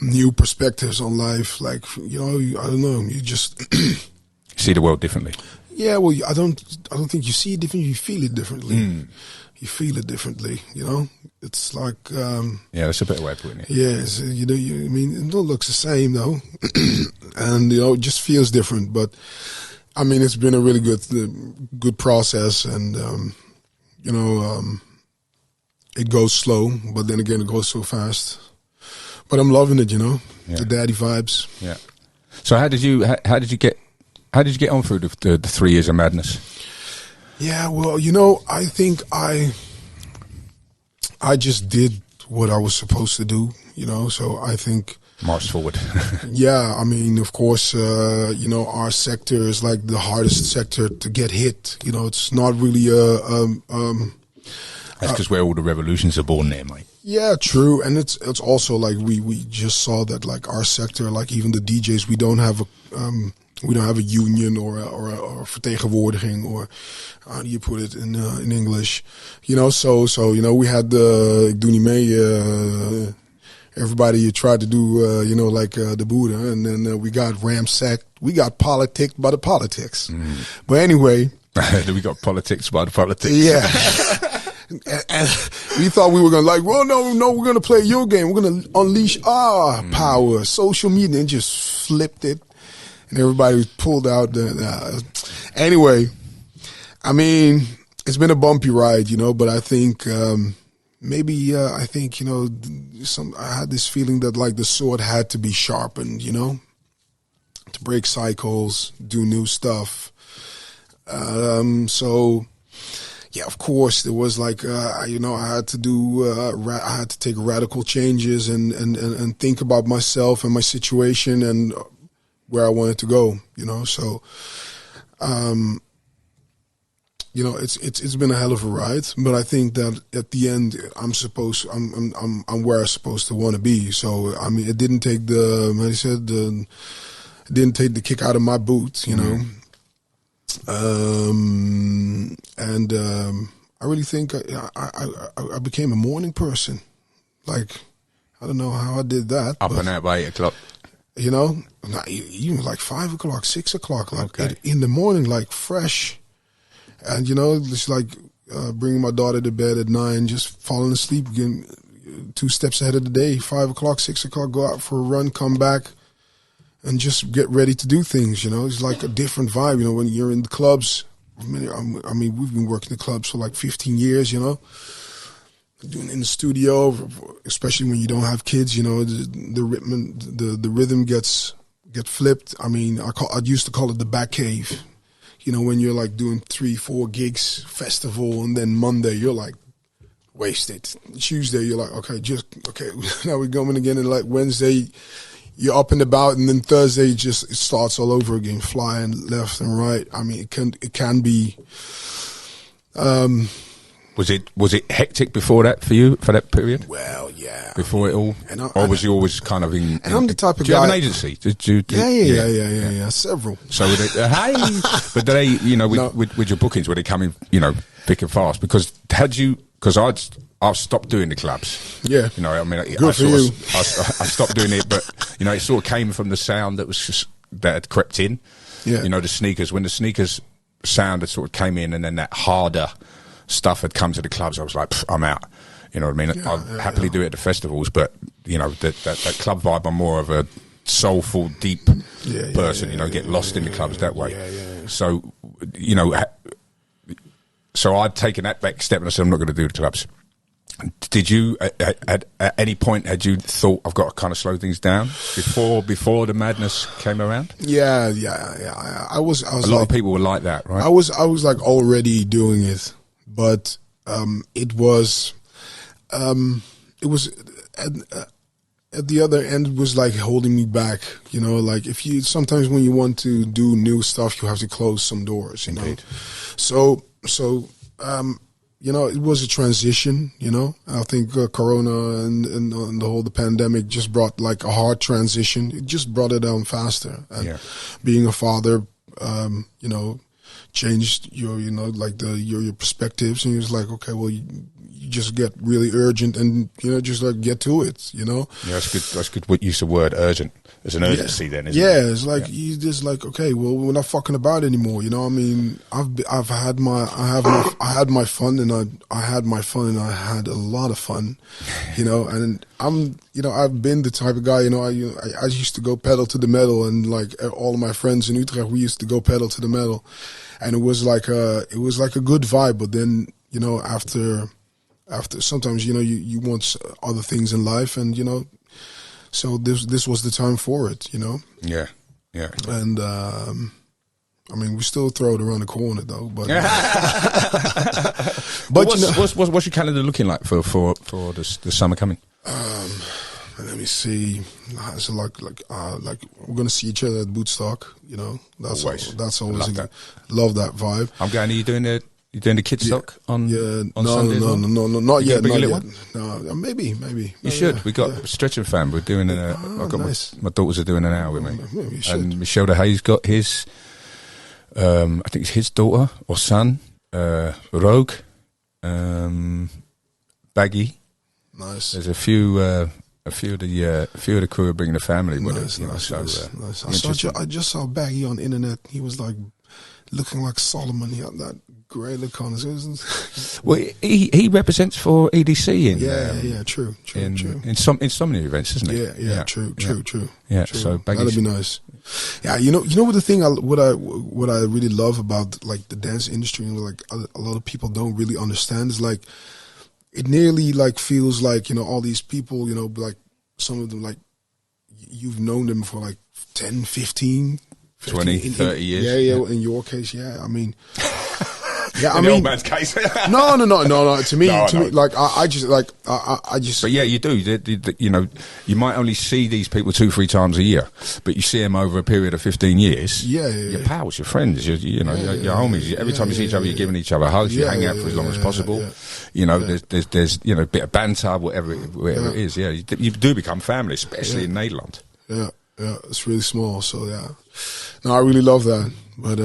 Speaker 2: new perspectives on life. Like, I don't know. You just
Speaker 1: see the world differently.
Speaker 2: Yeah. Well, I don't think you see it differently. You feel it differently. You feel it differently, It's like
Speaker 1: that's a better way of putting it.
Speaker 2: Yes, I mean, it all looks the same though, and it just feels different. But I mean, it's been a really good process, and it goes slow, but then again, it goes so fast. But I'm loving it, the daddy vibes.
Speaker 1: Yeah. So how did you get on through the 3 years of madness?
Speaker 2: Yeah, well, I think I just did what I was supposed to do, so I think...
Speaker 1: Marched forward.
Speaker 2: Yeah, I mean, of course, our sector is like the hardest sector to get hit. It's not really
Speaker 1: That's because where all the revolutions are born there, mate.
Speaker 2: Yeah, true. And it's also like we just saw that like our sector, like even the DJs, we don't have a union or a vertegenwoordiging, or how do you put it in English? So we had ik doe niet mee. Everybody tried to do the Buddha, and then we got ramsacked. We got politicked by the politics. But anyway,
Speaker 1: we got politics by the politics.
Speaker 2: Yeah. And we thought we were going to we're going to play your game. We're going to unleash our power, social media, and just flipped it. And everybody was pulled out. Anyway, I mean, it's been a bumpy ride, but I think I had this feeling that like the sword had to be sharpened, to break cycles, do new stuff. So, yeah, of course, there was like, I had to do, I had to take radical changes and think about myself and my situation and where I wanted to go, so, it's been a hell of a ride, but I think that at the end, I'm where I'm supposed to want to be. So, I mean, it didn't take it didn't take the kick out of my boot, I really think I became a morning person. Like, I don't know how I did that.
Speaker 1: Up and out by 8 o'clock.
Speaker 2: You know, even like 5 o'clock, 6 o'clock, like
Speaker 1: Okay.
Speaker 2: in the morning, like fresh. And, you know, it's like bringing my daughter to bed at 9, just falling asleep, getting 2 steps ahead of the day. 5 o'clock, 6 o'clock, go out for a run, come back, and just get ready to do things, you know. It's like a different vibe, you know, when you're in the clubs. I mean, we've been working the clubs for like 15 years, you know. Doing in the studio, especially when you don't have kids, you know, the rhythm gets flipped. I mean, I used to call it the back cave. You know, when you're like doing 3-4 gigs, festival, and then Monday you're like wasted. Tuesday you're like, okay, now we're going again, and like Wednesday you're up and about, and then Thursday it starts all over again, flying left and right. I mean, it can be.
Speaker 1: Was it hectic before that for you, for that period?
Speaker 2: Well, yeah.
Speaker 1: Before it all? Or was you always kind of in...
Speaker 2: And I'm the type of
Speaker 1: guy... Do you have an agency?
Speaker 2: Yeah, several.
Speaker 1: So, hey! But do they, you know, with your bookings, were they coming, you know, thick and fast? Because because I've stopped doing the clubs.
Speaker 2: Yeah.
Speaker 1: You know, I mean,
Speaker 2: Good for you.
Speaker 1: I stopped doing it, but, you know, it sort of came from the sound that had crept in.
Speaker 2: Yeah.
Speaker 1: You know, the sneakers, when the sneakers sound had sort of came in, and then that harder stuff had come to the clubs, I was like, I'm out. You know what I mean? I'll happily do it at the festivals, but, you know, that club vibe, I'm more of a soulful, deep person, you know, get lost in the clubs that way.
Speaker 2: Yeah.
Speaker 1: So, you know, so I'd taken that back step and I said, I'm not going to do the clubs. Did you, at any point, had you thought, I've got to kind of slow things down before the madness came around?
Speaker 2: Yeah. I was
Speaker 1: a lot of people were like that, right?
Speaker 2: I was like already doing it. But it was at the other end, it was like holding me back, you know, like sometimes when you want to do new stuff, you have to close some doors, you know. So you know, it was a transition, you know. I think Corona and the pandemic just brought like a hard transition. It just brought it down faster. And being a father, you know, changed your, you know, like your perspectives, and he was like, okay, well, you just get really urgent, and you know, just like get to it, you know. Yeah,
Speaker 1: that's good. What use the word urgent? There's an urgency then, isn't it?
Speaker 2: Yeah, it's like you just like, okay, well, we're not fucking about anymore, you know. I mean, I had my fun, and I had a lot of fun, you know. And I've been the type of guy, you know. I used to go pedal to the metal, and like all of my friends in Utrecht, we used to go pedal to the metal. And it was like a good vibe, but then, you know, after sometimes, you know, you want other things in life, and, you know, so this was the time for it, you know.
Speaker 1: Yeah.
Speaker 2: And I mean, we still throw it around the corner though, but
Speaker 1: but what's your calendar looking like for the summer coming?
Speaker 2: Let me see. So like we're gonna see each other at Bootstock. You know, that's always love that vibe.
Speaker 1: I'm going. Are you doing the kids stock on Sunday?
Speaker 2: No, not yet. Not yet.
Speaker 1: One?
Speaker 2: No, maybe.
Speaker 1: You should. We got Stretching Fam. We're doing nice. My daughters are doing an hour with me.
Speaker 2: Maybe you should.
Speaker 1: And Michelle de Hayes got his. I think it's his daughter or son. ROGA, Baggy.
Speaker 2: Nice.
Speaker 1: There's a few of the crew are bringing the family with us.
Speaker 2: Nice. I just saw Baggy on the internet. He was like looking like Solomon. He had that grey look on his.
Speaker 1: Well, he represents for EDC in
Speaker 2: true.
Speaker 1: In so many events, isn't he?
Speaker 2: Yeah, true.
Speaker 1: Yeah, so
Speaker 2: that'd be nice. Yeah, you know what the thing what I really love about like the dance industry, and like a lot of people don't really understand, is like it nearly like feels like, you know, all these people, you know, like some of them, like you've known them for like 10, 15,
Speaker 1: 20, 30 years.
Speaker 2: Yeah. In your case, yeah. I mean,
Speaker 1: in the old man's case.
Speaker 2: No. To me, like I just.
Speaker 1: But yeah, you do. You know, you might only see these people 2-3 times a year, but you see them over a period of 15 years.
Speaker 2: Yeah.
Speaker 1: Your pals, your friends, your homies. Every time you see each other, you're giving each other hugs. You hang out for as long as possible.
Speaker 2: Yeah.
Speaker 1: You know, there's you know, a bit of banter, whatever it is. Yeah, you do become family, especially in Nederland.
Speaker 2: Yeah, it's really small. So yeah, no, I really love that. But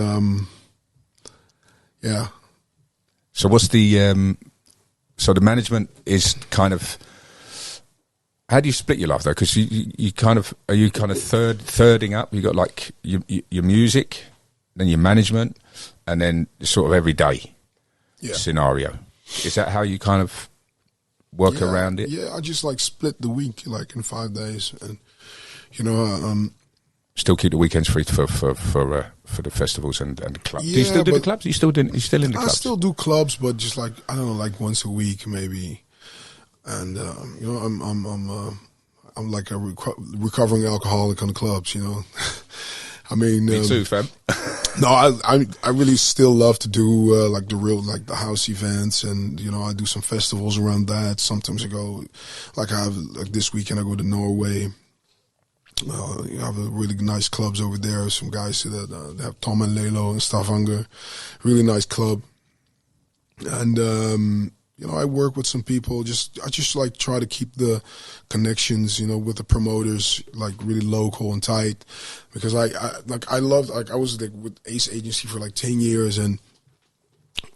Speaker 2: yeah.
Speaker 1: So what's the so the management is kind of How do you split your life though? Because you kind of are you kind of thirding up. You got like your music, then your management, and then sort of everyday scenario. Is that how you kind of work around it?
Speaker 2: Yeah, I just like split the week like in 5 days, and you know,
Speaker 1: still keep the weekends free for the festivals and the clubs.
Speaker 2: Yeah,
Speaker 1: do you still do the clubs? You still in the clubs?
Speaker 2: I still do clubs, but just like I don't know, like once a week maybe. And you know, I'm like a recovering alcoholic on the clubs. You know, I mean,
Speaker 1: me too, fam.
Speaker 2: No, I really still love to do like the house events, and you know, I do some festivals around that. Sometimes I go, like I have like this weekend I go to Norway. You have a really nice clubs over there. Some guys that have Tom and Lelo and Stavanger, really nice club. And you know, I work with some people. I just like try to keep the connections, you know, with the promoters like really local and tight, because I was like with Ace Agency for like 10 years, and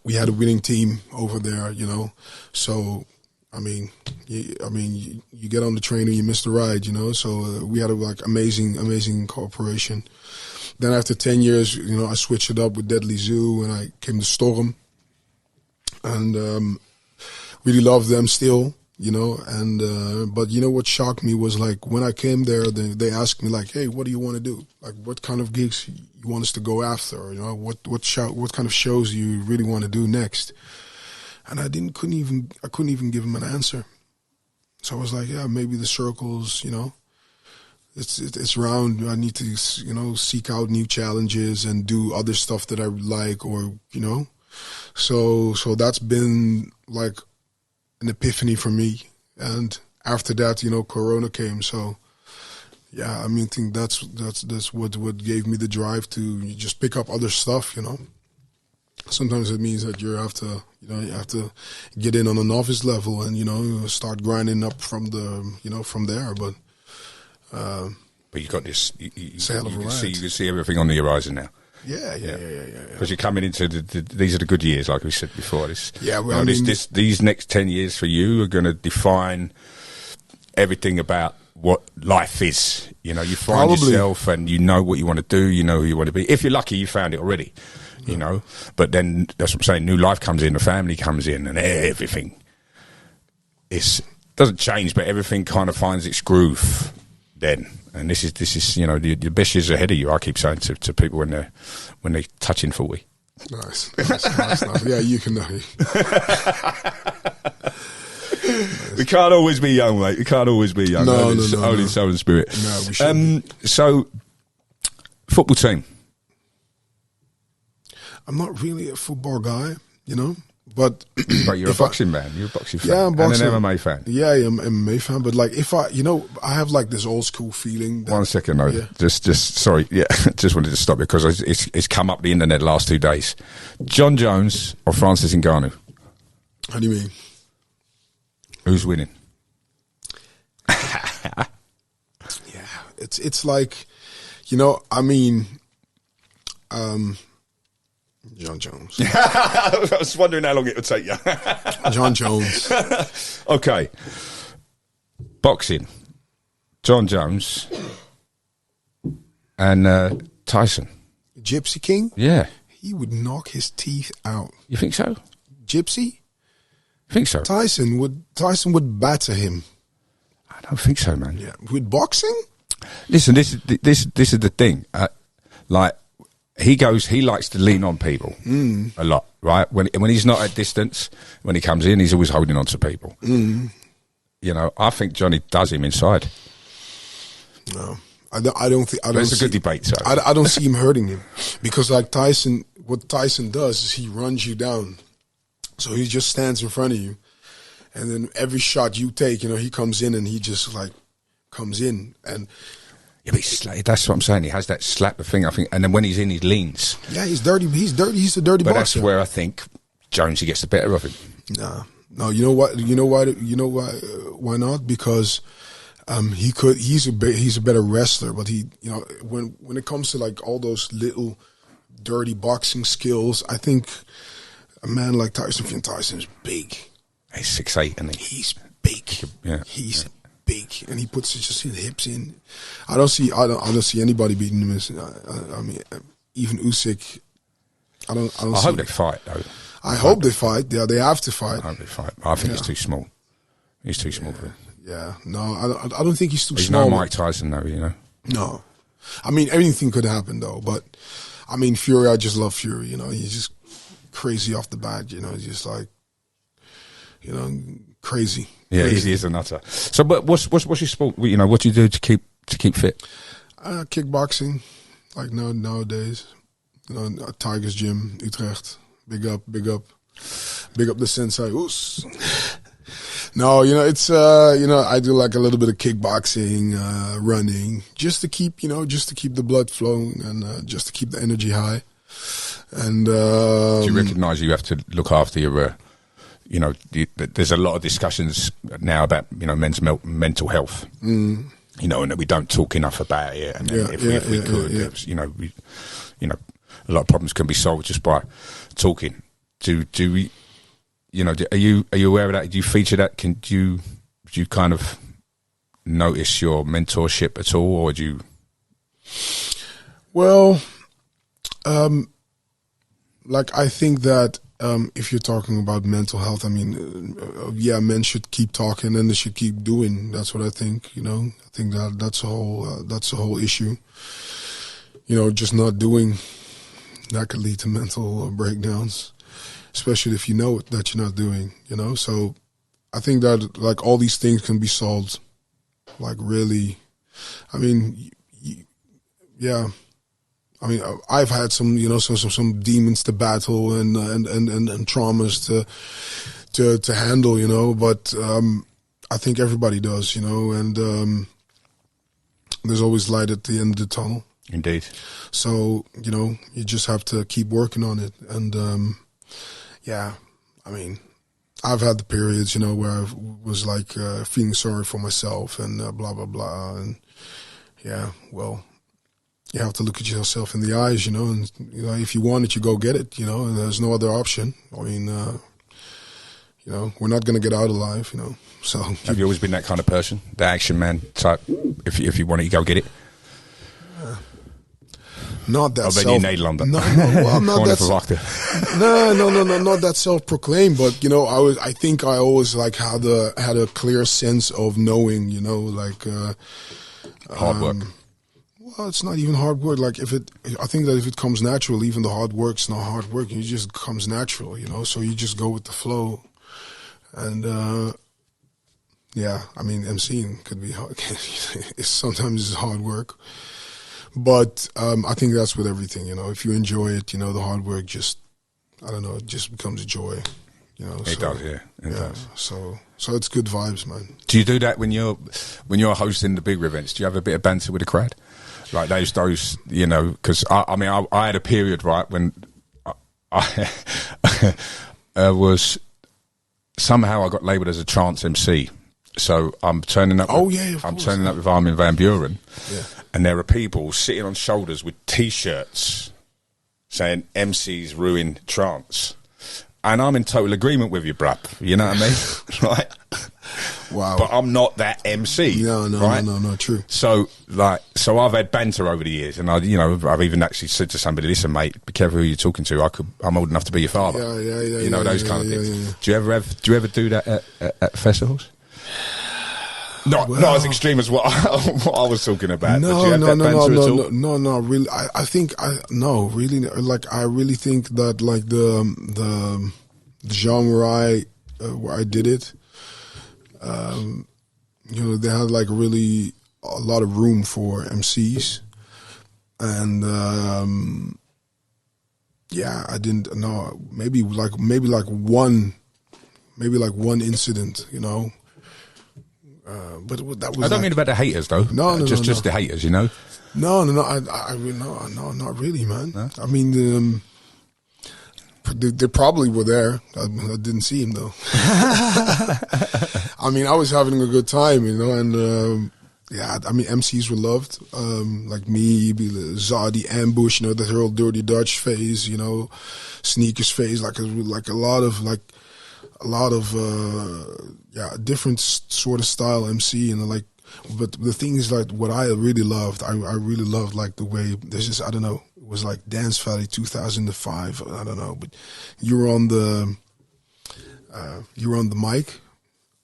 Speaker 2: we had a winning team over there, you know. So I mean, you get on the train and you miss the ride, you know. So we had a like amazing cooperation. Then after 10 years, you know, I switched it up with Deadly Zoo, and I came to Storm, and really love them still, you know. And but you know what shocked me was like when I came there, they asked me like, "Hey, what do you want to do? Like, what kind of gigs you want us to go after? You know, what kind of shows do you really want to do next?" And I couldn't even give them an answer. So I was like, "Yeah, maybe the circles, you know, it's round. I need to, you know, seek out new challenges and do other stuff that I like, or you know." So that's been like an epiphany for me. And after that, you know, Corona came. So yeah, I mean, I think that's what gave me the drive to just pick up other stuff, you know. Sometimes it means that you have to get in on a novice level and, you know, start grinding up from there. But
Speaker 1: you got this. You
Speaker 2: can
Speaker 1: see everything on the horizon now.
Speaker 2: Yeah.
Speaker 1: Because you're coming into these are the good years, like we said before. These next 10 years for you are going to define everything about what life is. You know, you find yourself, and you know what you want to do. You know who you want to be. If you're lucky, you found it already. You know, but then that's what I'm saying. New life comes in, the family comes in, and everything doesn't change, but everything kind of finds its groove then. And this is you know, the best years ahead of you. I keep saying to people when they're touching 40.
Speaker 2: Nice. Yeah, you can know.
Speaker 1: We can't always be young, mate. We can't always be young.
Speaker 2: No.
Speaker 1: Only soul and spirit.
Speaker 2: No, we shouldn't.
Speaker 1: So, football team.
Speaker 2: I'm not really a football guy, you know, but
Speaker 1: you're a boxing man. You're a boxing fan.
Speaker 2: Yeah, I'm boxing.
Speaker 1: And an MMA fan.
Speaker 2: Yeah, I'm an MMA fan. But like, if I have like this old school feeling.
Speaker 1: 1 second, though. Yeah. Just sorry. Yeah, just wanted to stop it because it's come up the internet the last 2 days. John Jones or Francis Ngannou?
Speaker 2: How do you mean?
Speaker 1: Who's winning?
Speaker 2: Yeah, it's like, you know, I mean, John Jones.
Speaker 1: I was wondering how long it would take you.
Speaker 2: John Jones.
Speaker 1: Okay. Boxing. John Jones and Tyson.
Speaker 2: Gypsy King?
Speaker 1: Yeah.
Speaker 2: He would knock his teeth out.
Speaker 1: You think so?
Speaker 2: Gypsy?
Speaker 1: I think so.
Speaker 2: Tyson would batter him.
Speaker 1: I don't think so, man.
Speaker 2: Yeah. With boxing?
Speaker 1: Listen, this is the thing. Like, he likes to lean on people a lot, right? When he's not at distance, when he comes in, he's always holding on to people. You know, I think Johnny does him inside.
Speaker 2: No, I don't think.
Speaker 1: It's a good debate. So
Speaker 2: I don't see him hurting him, because like Tyson, what Tyson does is he runs you down. So he just stands in front of you, and then every shot you take, you know, he comes in and he just like comes in and.
Speaker 1: Yeah, but that's what I'm saying. He has that slap the thing, I think, and then when he's in, he leans.
Speaker 2: Yeah, he's dirty. He's a dirty boxer.
Speaker 1: But that's where I think Jonesy gets the better of him.
Speaker 2: No. You know what? Why not? Because he's a better wrestler. But he, you know, when it comes to like all those little dirty boxing skills, I think a man like Tyson is big.
Speaker 1: He's 6'8", and
Speaker 2: he's big.
Speaker 1: Yeah,
Speaker 2: he's big, and he puts just his hips in. I don't see anybody beating him. I mean, even Usyk. I
Speaker 1: hope they fight though.
Speaker 2: I hope they fight. Yeah, they have to fight.
Speaker 1: I hope they fight. I think he's too small. He's too small for it.
Speaker 2: Yeah, no, I don't think he's too
Speaker 1: he's
Speaker 2: small.
Speaker 1: No Mike Tyson though, you know.
Speaker 2: No, I mean anything could happen though. But I mean Fury, I just love Fury. You know, he's just crazy off the bat. You know, he's just like, you know, crazy.
Speaker 1: Yeah, he is a nutter. So, but what's your sport? You know, what do you do to keep fit?
Speaker 2: Kickboxing, like nowadays. You know, Tigers Gym, Utrecht. Big up the sensei. Oos. No, you know, it's you know, I do like a little bit of kickboxing, running, just to keep the blood flowing and just to keep the energy high. And
Speaker 1: do you recognise you have to look after your? You know, there's a lot of discussions now about, you know, men's mental health. You know, and that we don't talk enough about it. And if we could, you know, a lot of problems can be solved just by talking. Do we? You know, are you aware of that? Do you feature that? Do you kind of notice your mentorship at all, or do you?
Speaker 2: Well, like I think that if you're talking about mental health, I mean, yeah, men should keep talking and they should keep doing. That's what I think. You know, I think that's the whole issue. You know, just not doing that could lead to mental breakdowns, especially if you know that you're not doing. You know, so I think that like all these things can be solved. Like really, I mean, yeah. I mean, I've had some, you know, some demons to battle and traumas to handle, you know. But I think everybody does, you know. And there's always light at the end of the tunnel.
Speaker 1: Indeed.
Speaker 2: So you know, you just have to keep working on it. And yeah, I mean, I've had the periods, you know, where I was like feeling sorry for myself and blah blah blah. And yeah, well. You have to look at yourself in the eyes, you know, and you know if you want it, you go get it, you know, and there's no other option. I mean, you know, we're not going to get out alive, you know. So
Speaker 1: have you always been that kind of person, the action man type? If you want it, you go get it.
Speaker 2: Not that.
Speaker 1: Ben je Nederlander.
Speaker 2: No, well, not that. No, not that self-proclaimed. But you know, I think I always like had a clear sense of knowing, you know, like
Speaker 1: hard work.
Speaker 2: Well, it's not even hard work. Like I think that if it comes natural, even the hard work's not hard work. It just comes natural, you know. So you just go with the flow, and yeah, I mean, MCing could be hard. Sometimes it's hard work, but I think that's with everything, you know. If you enjoy it, you know, the hard work just, I don't know, it just becomes a joy, you know.
Speaker 1: It does, yeah. It does.
Speaker 2: So it's good vibes, man.
Speaker 1: Do you do that when you're hosting the bigger events? Do you have a bit of banter with the crowd? Like those, you know, because I mean, I had a period, right, when I was somehow I got labelled as a trance MC. So I'm turning up.
Speaker 2: Oh yeah,
Speaker 1: I'm turning up with Armin van Buuren,
Speaker 2: yeah,
Speaker 1: and there are people sitting on shoulders with T-shirts saying "MCs ruin trance," and I'm in total agreement with you, bruv. You know what I mean, right?
Speaker 2: Wow.
Speaker 1: But I'm not that MC.
Speaker 2: No,
Speaker 1: right?
Speaker 2: no, true.
Speaker 1: So I've had banter over the years, and I've even actually said to somebody, "Listen, mate, be careful who you're talking to. I'm old enough to be your father."
Speaker 2: Yeah.
Speaker 1: You know, those kind of things.
Speaker 2: Yeah.
Speaker 1: Do you ever do that at festivals? Not as extreme as what I was talking about.
Speaker 2: No, not really. I think really. Like I really think that like the genre where I did it. You know, they had like really a lot of room for MCs, and yeah, I didn't know. Maybe like one incident, you know. But that was.
Speaker 1: I don't mean about the haters though.
Speaker 2: No,
Speaker 1: just the haters, you know.
Speaker 2: No. I mean, no, not really, man. No? I mean, they probably were there. I didn't see him though. I mean, I was having a good time, you know, and yeah, I mean, MCs were loved. Like me, Zadi, Ambush, you know, the whole Dirty Dutch phase, you know, Sneakers phase, like a lot of a lot of different sort of style MC, and like. But the thing is, like, what I really loved, I really loved, like, the way there's just, I don't know, it was like Dance Valley 2005, I don't know, but you were on the mic.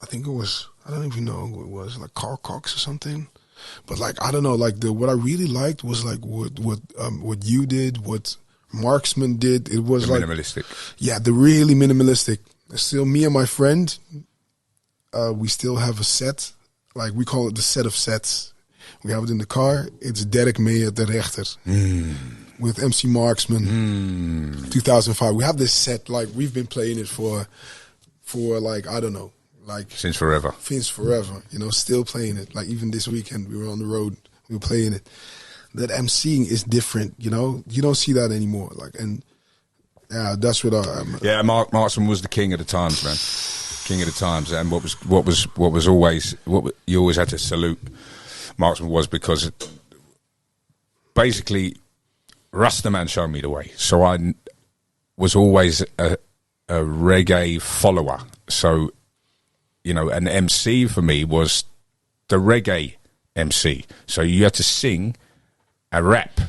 Speaker 2: I think it was, I don't even know who it was, like Carl Cox or something. But like, I don't know, like what I really liked was like what you did, what Marksman did. It was
Speaker 1: the
Speaker 2: like
Speaker 1: minimalistic.
Speaker 2: Yeah, the really minimalistic. Still, me and my friend, we still have a set. Like, we call it the set of sets. We have it in the car. It's Derek Meijer de Rechter with MC Marksman, 2005. We have this set, like, we've been playing it for like, I don't know, like...
Speaker 1: Since forever.
Speaker 2: You know, still playing it. Like, even this weekend, we were on the road, we were playing it. That MCing is different, you know? You don't see that anymore. Like, and, yeah, that's what
Speaker 1: Yeah, Marksman was the king of the times, man. King of the times, and what you always had to salute Marksman was because basically Rastaman showed me the way. So I was always a reggae follower. So, you know, an MC for me was the reggae MC. So you had to sing and rap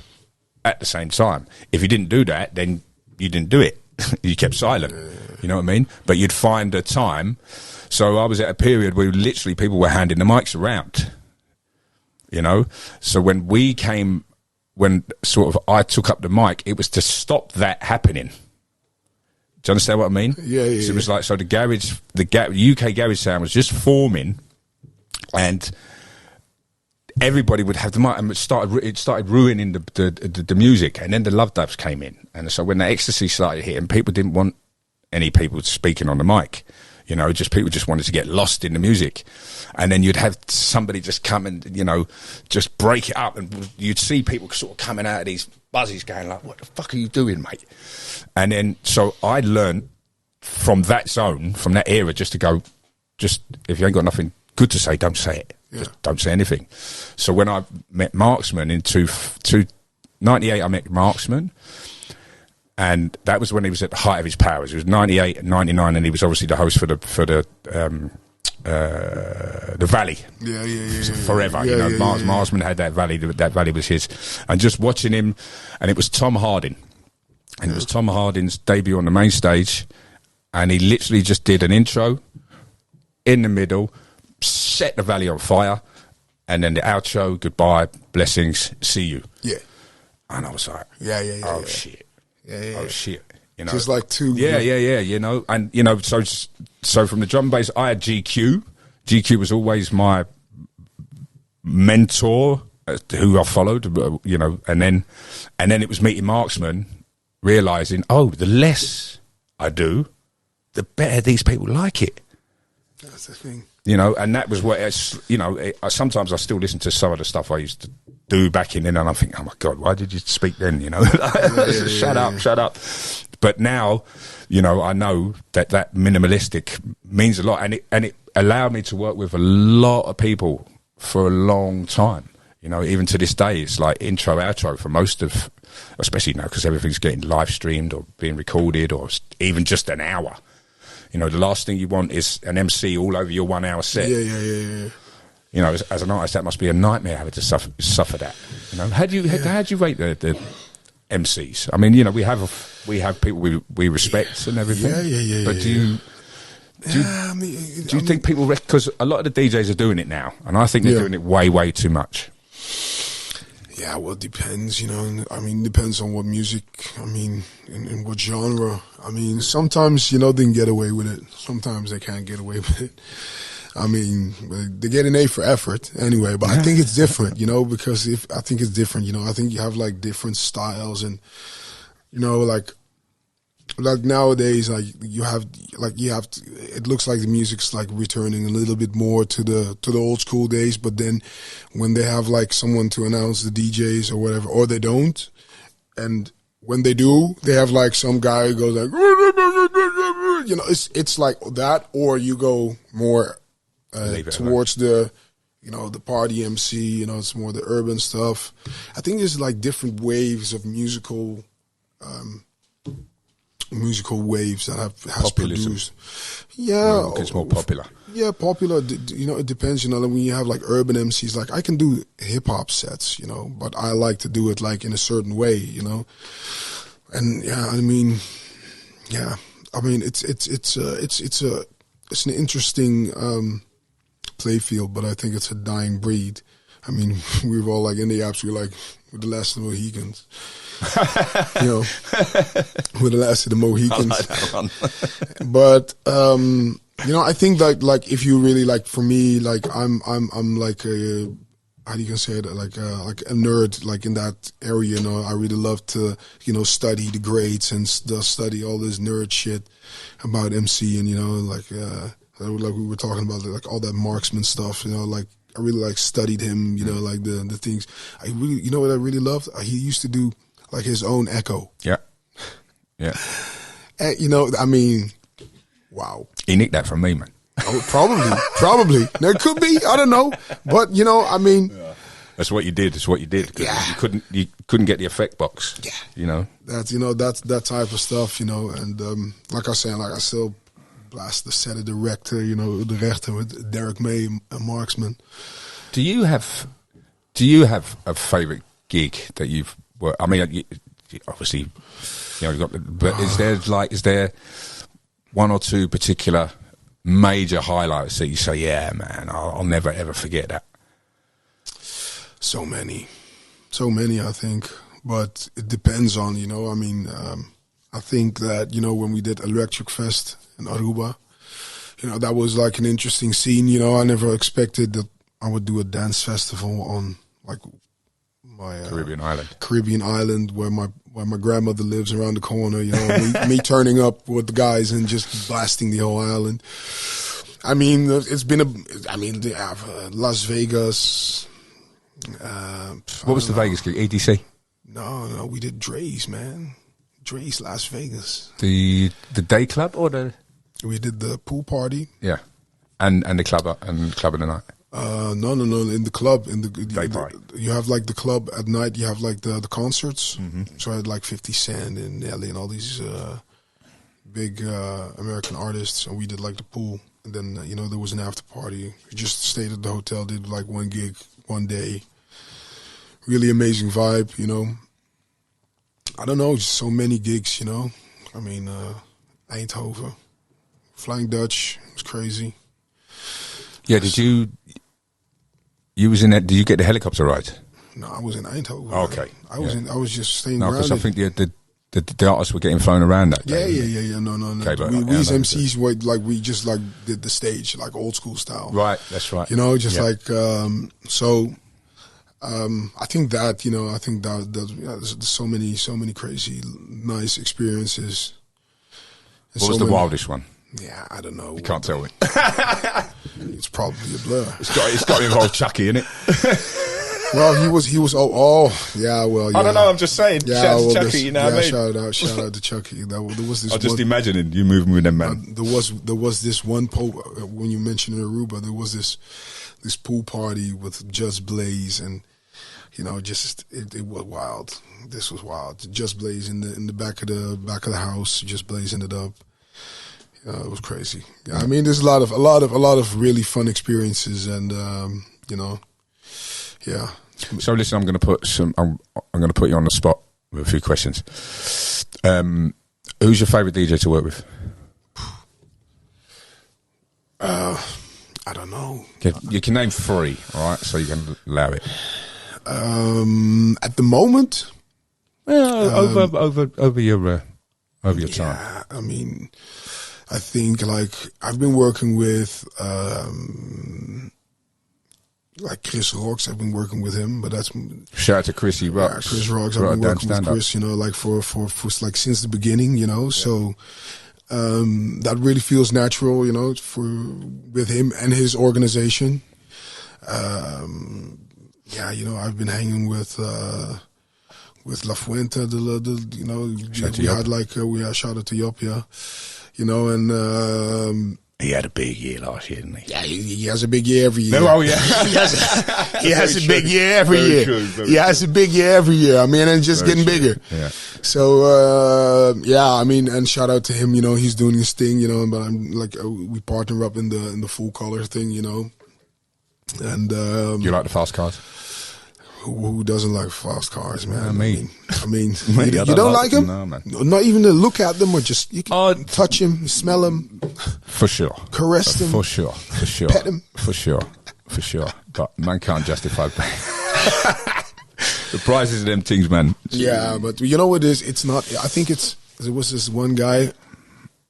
Speaker 1: at the same time. If you didn't do that, then you didn't do it. You kept silent. You know what I mean? But you'd find a time. So I was at a period where literally people were handing the mics around. You know? So when sort of I took up the mic, it was to stop that happening. Do you understand what I mean?
Speaker 2: Yeah.
Speaker 1: So it was like, so the UK garage sound was just forming, and everybody would have the mic, and it started ruining the music, and then the love dubs came in, and so when the ecstasy started hitting, people didn't want any people speaking on the mic, you know, people just wanted to get lost in the music, and then you'd have somebody just come and, you know, just break it up, and you'd see people sort of coming out of these buzzies going like, "What the fuck are you doing, mate?" And then so I learned from that zone, from that era, just to go, just if you ain't got nothing good to say, don't say it. Just don't say anything. So when I met Marksman in 98, I met Marksman, and that was when he was at the height of his powers. It was 98 and 99, and he was obviously the host for the Valley.
Speaker 2: Yeah.
Speaker 1: Forever. You know, Marksman had that Valley. That Valley was his. And just watching him, and it was Tom Harding, and it was Tom Harding's debut on the main stage, and he literally just did an intro in the middle, set the Valley on fire, and then the outro, goodbye, blessings, see you.
Speaker 2: Yeah.
Speaker 1: And I was like, shit.
Speaker 2: Yeah.
Speaker 1: Oh shit. You know,
Speaker 2: just like two.
Speaker 1: Yeah. You know, and you know, so from the drum and bass, I had GQ. GQ was always my mentor, who I followed. You know, and then it was meeting Marksman, realizing, the less I do, the better these people like it.
Speaker 2: That's the thing.
Speaker 1: You know, and that was what it's, you know, sometimes I still listen to some of the stuff I used to do back in then, and I think, oh my God, why did you speak then, you know? Shut up. But now, you know, I know that minimalistic means a lot, and it allowed me to work with a lot of people for a long time. You know, even to this day, it's like intro, outro for most of, especially now, because everything's getting live streamed or being recorded, or even just an hour. You know, the last thing you want is an MC all over your 1 hour set.
Speaker 2: Yeah.
Speaker 1: You know, as an artist, that must be a nightmare having to suffer that. You know, how do you rate the MCs? I mean, you know, we have people we respect and everything.
Speaker 2: Yeah.
Speaker 1: But do you think people? Because a lot of the DJs are doing it now, and I think they're doing it way too much.
Speaker 2: Yeah, well, it depends, you know. I mean, depends on what music, I mean, in what genre. I mean, sometimes, you know, they can get away with it. Sometimes they can't get away with it. I mean, they get an A for effort anyway, but I think it's different, you know, because I think it's different, you know. I think you have, like, different styles and, you know, like nowadays, like you have to, it looks like the music's like returning a little bit more to the old school days, but then when they have like someone to announce the DJs or whatever, or they don't, and when they do, they have like some guy who goes like, you know, it's like that, or you go more towards the, you know, the party MC, you know, it's more the urban stuff. I think there's like different waves of musical musical waves that has
Speaker 1: Populism.
Speaker 2: produced. Yeah,
Speaker 1: It's more popular.
Speaker 2: Yeah, popular. You know, it depends. You know, when you have like urban MCs, like I can do hip hop sets, you know, but I like to do it like in a certain way, you know. And yeah, I mean, it's an interesting play field, but I think it's a dying breed. I mean, we were all like in the apps, we were like with the last of the Mohicans. You know, with the last of the Mohicans.
Speaker 3: I like that one.
Speaker 2: But you know, I think that like if you really like, for me, like I'm like a, how do you say it, like a nerd, like in that area. You know, I really love to, you know, study the greats and study all this nerd shit about MC, and you know, like we were talking about, like all that marksman stuff. You know, like I really like studied him. You know, like the things I really, you know what I really loved? He used to do like his own echo.
Speaker 1: Yeah. Yeah.
Speaker 2: And, you know, I mean, wow.
Speaker 1: He nicked that from me, man.
Speaker 2: Oh, probably. Now, it could be. I don't know. But, you know, I mean.
Speaker 1: Yeah. That's what you did. That's what you did.
Speaker 2: Yeah.
Speaker 1: You couldn't get the effect box.
Speaker 2: Yeah.
Speaker 1: You know.
Speaker 2: That's, you know, that's that type of stuff, you know. And like I said, like I still blast the set of the Rector, you know, the Rechter with Derek May and Marksman.
Speaker 1: Do you have a favorite gig that you've worked? I mean, obviously, you know, you've got. But is there one or two particular major highlights that you say, yeah, man, I'll never ever forget that?
Speaker 2: So many, I think. But it depends on, you know. I mean, I think that, you know, when we did Electric Fest in Aruba, you know, that was like an interesting scene. You know, I never expected that I would do a dance festival on like my Caribbean island where my grandmother lives around the corner. You know, me turning up with the guys and just blasting the whole island. I mean, it's been Las Vegas.
Speaker 1: What was the Vegas gig? EDC?
Speaker 2: No, we did Dre's, man. Dre's Las Vegas.
Speaker 1: The day club or the?
Speaker 2: We did the pool party.
Speaker 1: Yeah, and the club of the night.
Speaker 2: No. In the club,
Speaker 1: Day party.
Speaker 2: You have like the club at night. You have like the concerts.
Speaker 1: Mm-hmm.
Speaker 2: So I had like 50 Cent and Nelly and all these big American artists, and we did like the pool. And then you know, there was an after party. We just stayed at the hotel, did like one gig, one day. Really amazing vibe, you know. I don't know, just so many gigs, you know. I mean, Eindhoven, Flying Dutch, it was crazy.
Speaker 1: Yeah, did you was in that? Did you get the helicopter ride?
Speaker 2: No, I was in Eindhoven.
Speaker 1: Okay,
Speaker 2: I was just staying
Speaker 1: no,
Speaker 2: grounded.
Speaker 1: because I think the artists were getting flown around that day.
Speaker 2: Yeah. No.
Speaker 1: Okay,
Speaker 2: we as MCs were like, we just like did the stage like old school style.
Speaker 1: Right, that's right.
Speaker 2: You know, just like so. I think that, you know, there's so many crazy, nice experiences.
Speaker 1: What was the wildest one?
Speaker 2: Yeah, I don't know.
Speaker 1: You can't tell me.
Speaker 2: It's probably a blur.
Speaker 1: It's got to involve Chucky, innit?
Speaker 2: Well, he was. Yeah. Well, yeah.
Speaker 1: I don't know. I'm just saying.
Speaker 2: Yeah,
Speaker 1: shout out to Chucky. You know what I mean?
Speaker 2: Shout out to Chucky. There was this.
Speaker 1: I'm just imagining you moving with them, man.
Speaker 2: There was this one when you mentioned Aruba. There was this pool party with Just Blaze, and you know, just it was wild. This was wild. Just Blaze in the back of the house. Just blazing it up. It was crazy. Yeah, I mean, there's a lot of really fun experiences, and you know, yeah.
Speaker 1: So listen, I'm going to put you on the spot with a few questions. Who's your favourite DJ to work with?
Speaker 2: I don't know.
Speaker 1: You can name 3, all right? So you can allow it.
Speaker 2: At the moment,
Speaker 1: over your time.
Speaker 2: Yeah, I mean, I think like I've been working with like Chris Rocks. I've been working with him, but that's
Speaker 1: shout out to Chrissy Rocks.
Speaker 2: Yeah, Chris Rocks. I've been working with Chris, you know, like for like since the beginning, you know. Yeah. So that really feels natural, you know, with him and his organization. Yeah, you know, I've been hanging with La Fuente, you know, we had shout out to Yop, yeah, you know, and
Speaker 1: He had a big year last year, didn't he?
Speaker 2: Yeah, he has a big year every year.
Speaker 1: No, oh yeah.
Speaker 2: he has a big year every year. He has a big year every year. I mean, and it's just getting bigger.
Speaker 1: Yeah.
Speaker 2: So yeah, I mean, and shout out to him. You know, he's doing his thing. You know, but I'm like, we partner up in the full color thing. You know, and
Speaker 1: You like the fast cars?
Speaker 2: Who doesn't like fast cars, man?
Speaker 1: I mean,
Speaker 2: you don't like them?
Speaker 1: No, man.
Speaker 2: Not even to look at them, or just you can touch them, smell them,
Speaker 1: For sure.
Speaker 2: caress them,
Speaker 1: For sure.
Speaker 2: pet them.
Speaker 1: For sure. But man can't justify paying. The prices of them things, man.
Speaker 2: Yeah, but you know what it is? It's not. I think there was this one guy.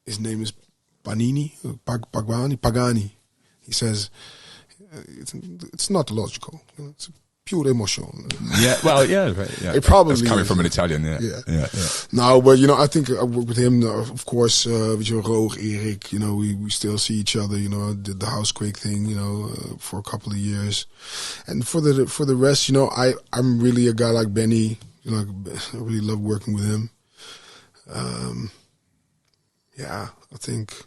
Speaker 2: His name is Pagani. He says it's not logical. It's pure emotion.
Speaker 1: Yeah, well, yeah.
Speaker 2: It probably
Speaker 1: That's coming
Speaker 2: is.
Speaker 1: from an Italian, yeah.
Speaker 2: No, but you know, I think I work with him. Of course, with your ROGA, Erik. You know, we still see each other. You know, did the housequake thing. You know, for a couple of years, and for the rest, you know, I'm really a guy like Benny. You know, I really love working with him. Yeah, I think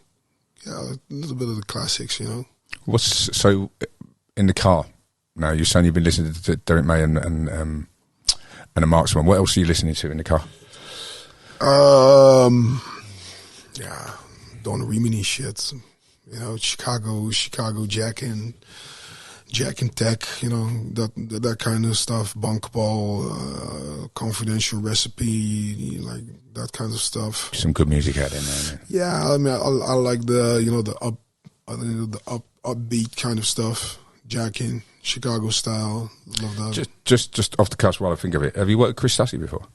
Speaker 2: a little bit of the classics. You know,
Speaker 1: So in the car? No, you're saying you've been listening to Derek May and a Marksman. What else are you listening to in the car?
Speaker 2: Yeah, Don Rimini shit. You know, Chicago Jack and Tech. You know, that kind of stuff. Bunkball, Confidential Recipe, like that kind of stuff.
Speaker 1: Some good music out there, man.
Speaker 2: Yeah, I mean, I like the upbeat kind of stuff. Jackin, Chicago style, love that.
Speaker 1: Just off the cuff while I think of it. Have you worked with Chris Sussy before?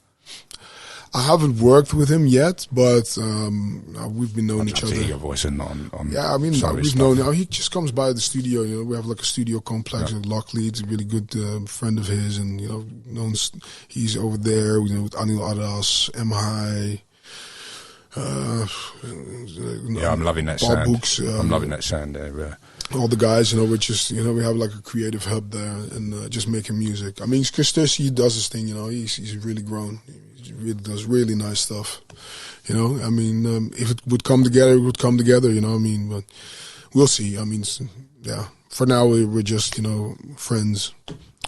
Speaker 2: I haven't worked with him yet, but we've been knowing each other.
Speaker 1: Your voice on
Speaker 2: yeah, I mean, we've known. He just comes by the studio. You know, we have like a studio complex with Lockley. It's a really good friend of his, and you know, he's over there. You know, with Anil Adas, M High.
Speaker 1: Yeah, I'm loving that
Speaker 2: Bob
Speaker 1: sound.
Speaker 2: Books,
Speaker 1: I'm loving that sound there.
Speaker 2: All the guys, you know, we have like a creative hub there and just making music. I mean, Chris Tussey, he does his thing, you know. He's really grown. He really does really nice stuff. You know, I mean, if it would come together, it would come together. You know, I mean, but we'll see. I mean, yeah. For now, we're just, you know, friends.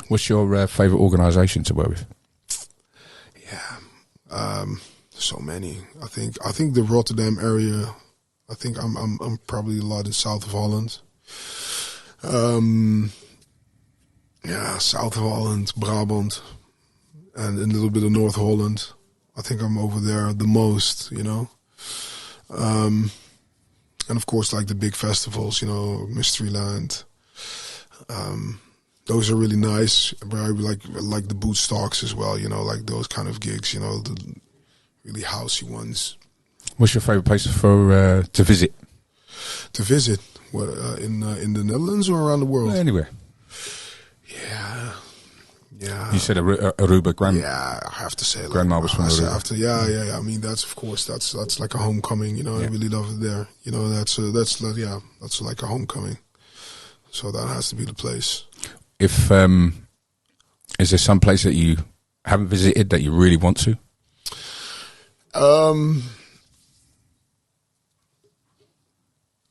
Speaker 1: What's your favorite organisation to work with?
Speaker 2: Yeah, so many. I think the Rotterdam area. I think I'm probably a lot in south of Holland. Yeah, south of Holland, Brabant, and a little bit of North Holland. I think I'm over there the most, you know. And of course, like the big festivals, you know, Mysteryland. Those are really nice. But I like the boot stocks as well, you know, like those kind of gigs, you know, the really housey ones.
Speaker 1: What's your favourite place for to visit?
Speaker 2: To visit? What, in the Netherlands or around the world?
Speaker 1: Anywhere.
Speaker 2: Yeah.
Speaker 1: You said Aruba,
Speaker 2: Yeah, I have to say.
Speaker 1: Grandma was from Aruba.
Speaker 2: Yeah. I mean, that's of course that's like a homecoming. You know, I really love it there. You know, that's like a homecoming. So that has to be the place.
Speaker 1: If is there some place that you haven't visited that you really want to?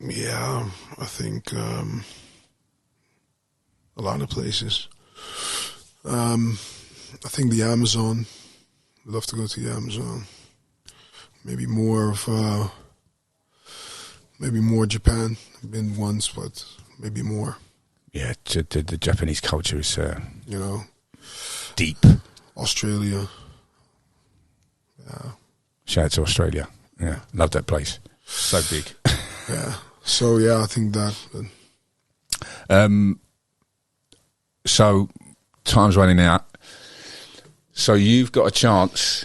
Speaker 2: Yeah, I think a lot of places. I think the Amazon. I'd love to go to the Amazon. Maybe more Japan. I've been once, but maybe more.
Speaker 1: Yeah, the Japanese culture is,
Speaker 2: you know,
Speaker 1: deep.
Speaker 2: Australia. Yeah.
Speaker 1: Shout out to Australia. Yeah, love that place. So big.
Speaker 2: Yeah. So yeah, I think that.
Speaker 1: So time's running out. So you've got a chance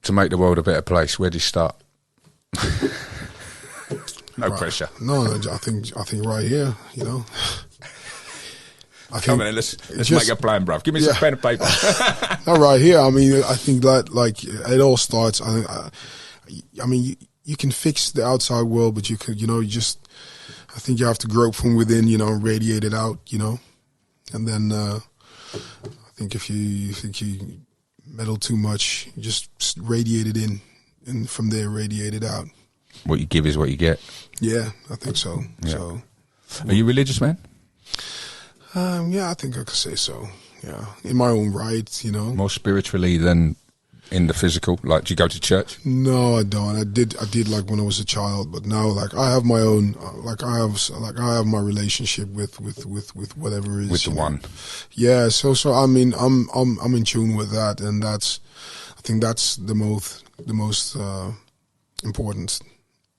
Speaker 1: to make the world a better place. Where do you start? No pressure.
Speaker 2: No, I think right here. You know.
Speaker 1: Come on, let's make a plan, bruv. Give me some pen and paper.
Speaker 2: Not right here. I mean, I think that like it all starts. I mean, you can fix the outside world, but you could, you know, I think you have to grow from within, you know, and radiate it out, you know. And then I think if you meddle too much, you just radiate it in, and from there radiate it out.
Speaker 1: what you give is what you get.
Speaker 2: Yeah, I think so.
Speaker 1: Yeah.
Speaker 2: So,
Speaker 1: Are you religious, man?
Speaker 2: yeah, I think I could say so. Yeah, in my own right, you know.
Speaker 1: More spiritually than in the physical? Like, do you go to church?
Speaker 2: No, I don't. I did like when I was a child, but now like I have my own. I have my relationship with whatever is
Speaker 1: With the one.
Speaker 2: Yeah. So I mean, I'm in tune with that, and I think that's the most important.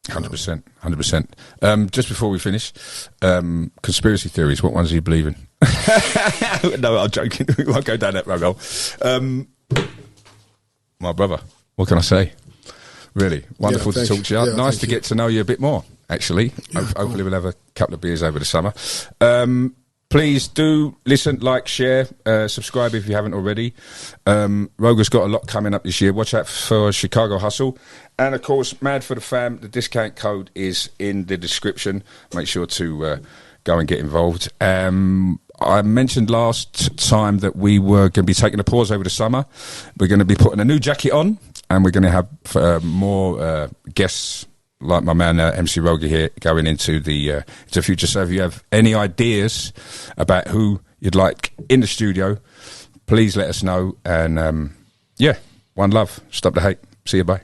Speaker 1: 100%. 100%. Just before we finish, conspiracy theories. What ones do you believe in? No, I'm joking. We won't go down that rabbit hole. My brother, what can I say? Really wonderful to talk to you.
Speaker 2: Yeah,
Speaker 1: nice to get to know you a bit more, actually.
Speaker 2: Yeah,
Speaker 1: Hopefully we'll have a couple of beers over the summer. Please do listen, like, share, subscribe if you haven't already. ROGA's got a lot coming up this year. Watch out for Chicago Hustle. And, of course, Mad for the Fam, the discount code is in the description. Make sure to go and get involved. I mentioned last time that we were going to be taking a pause over the summer. We're going to be putting a new jacket on, and we're going to have more guests like my man MC ROGA here going into the future. So if you have any ideas about who you'd like in the studio, please let us know. And yeah, one love. Stop the hate. See you. Bye.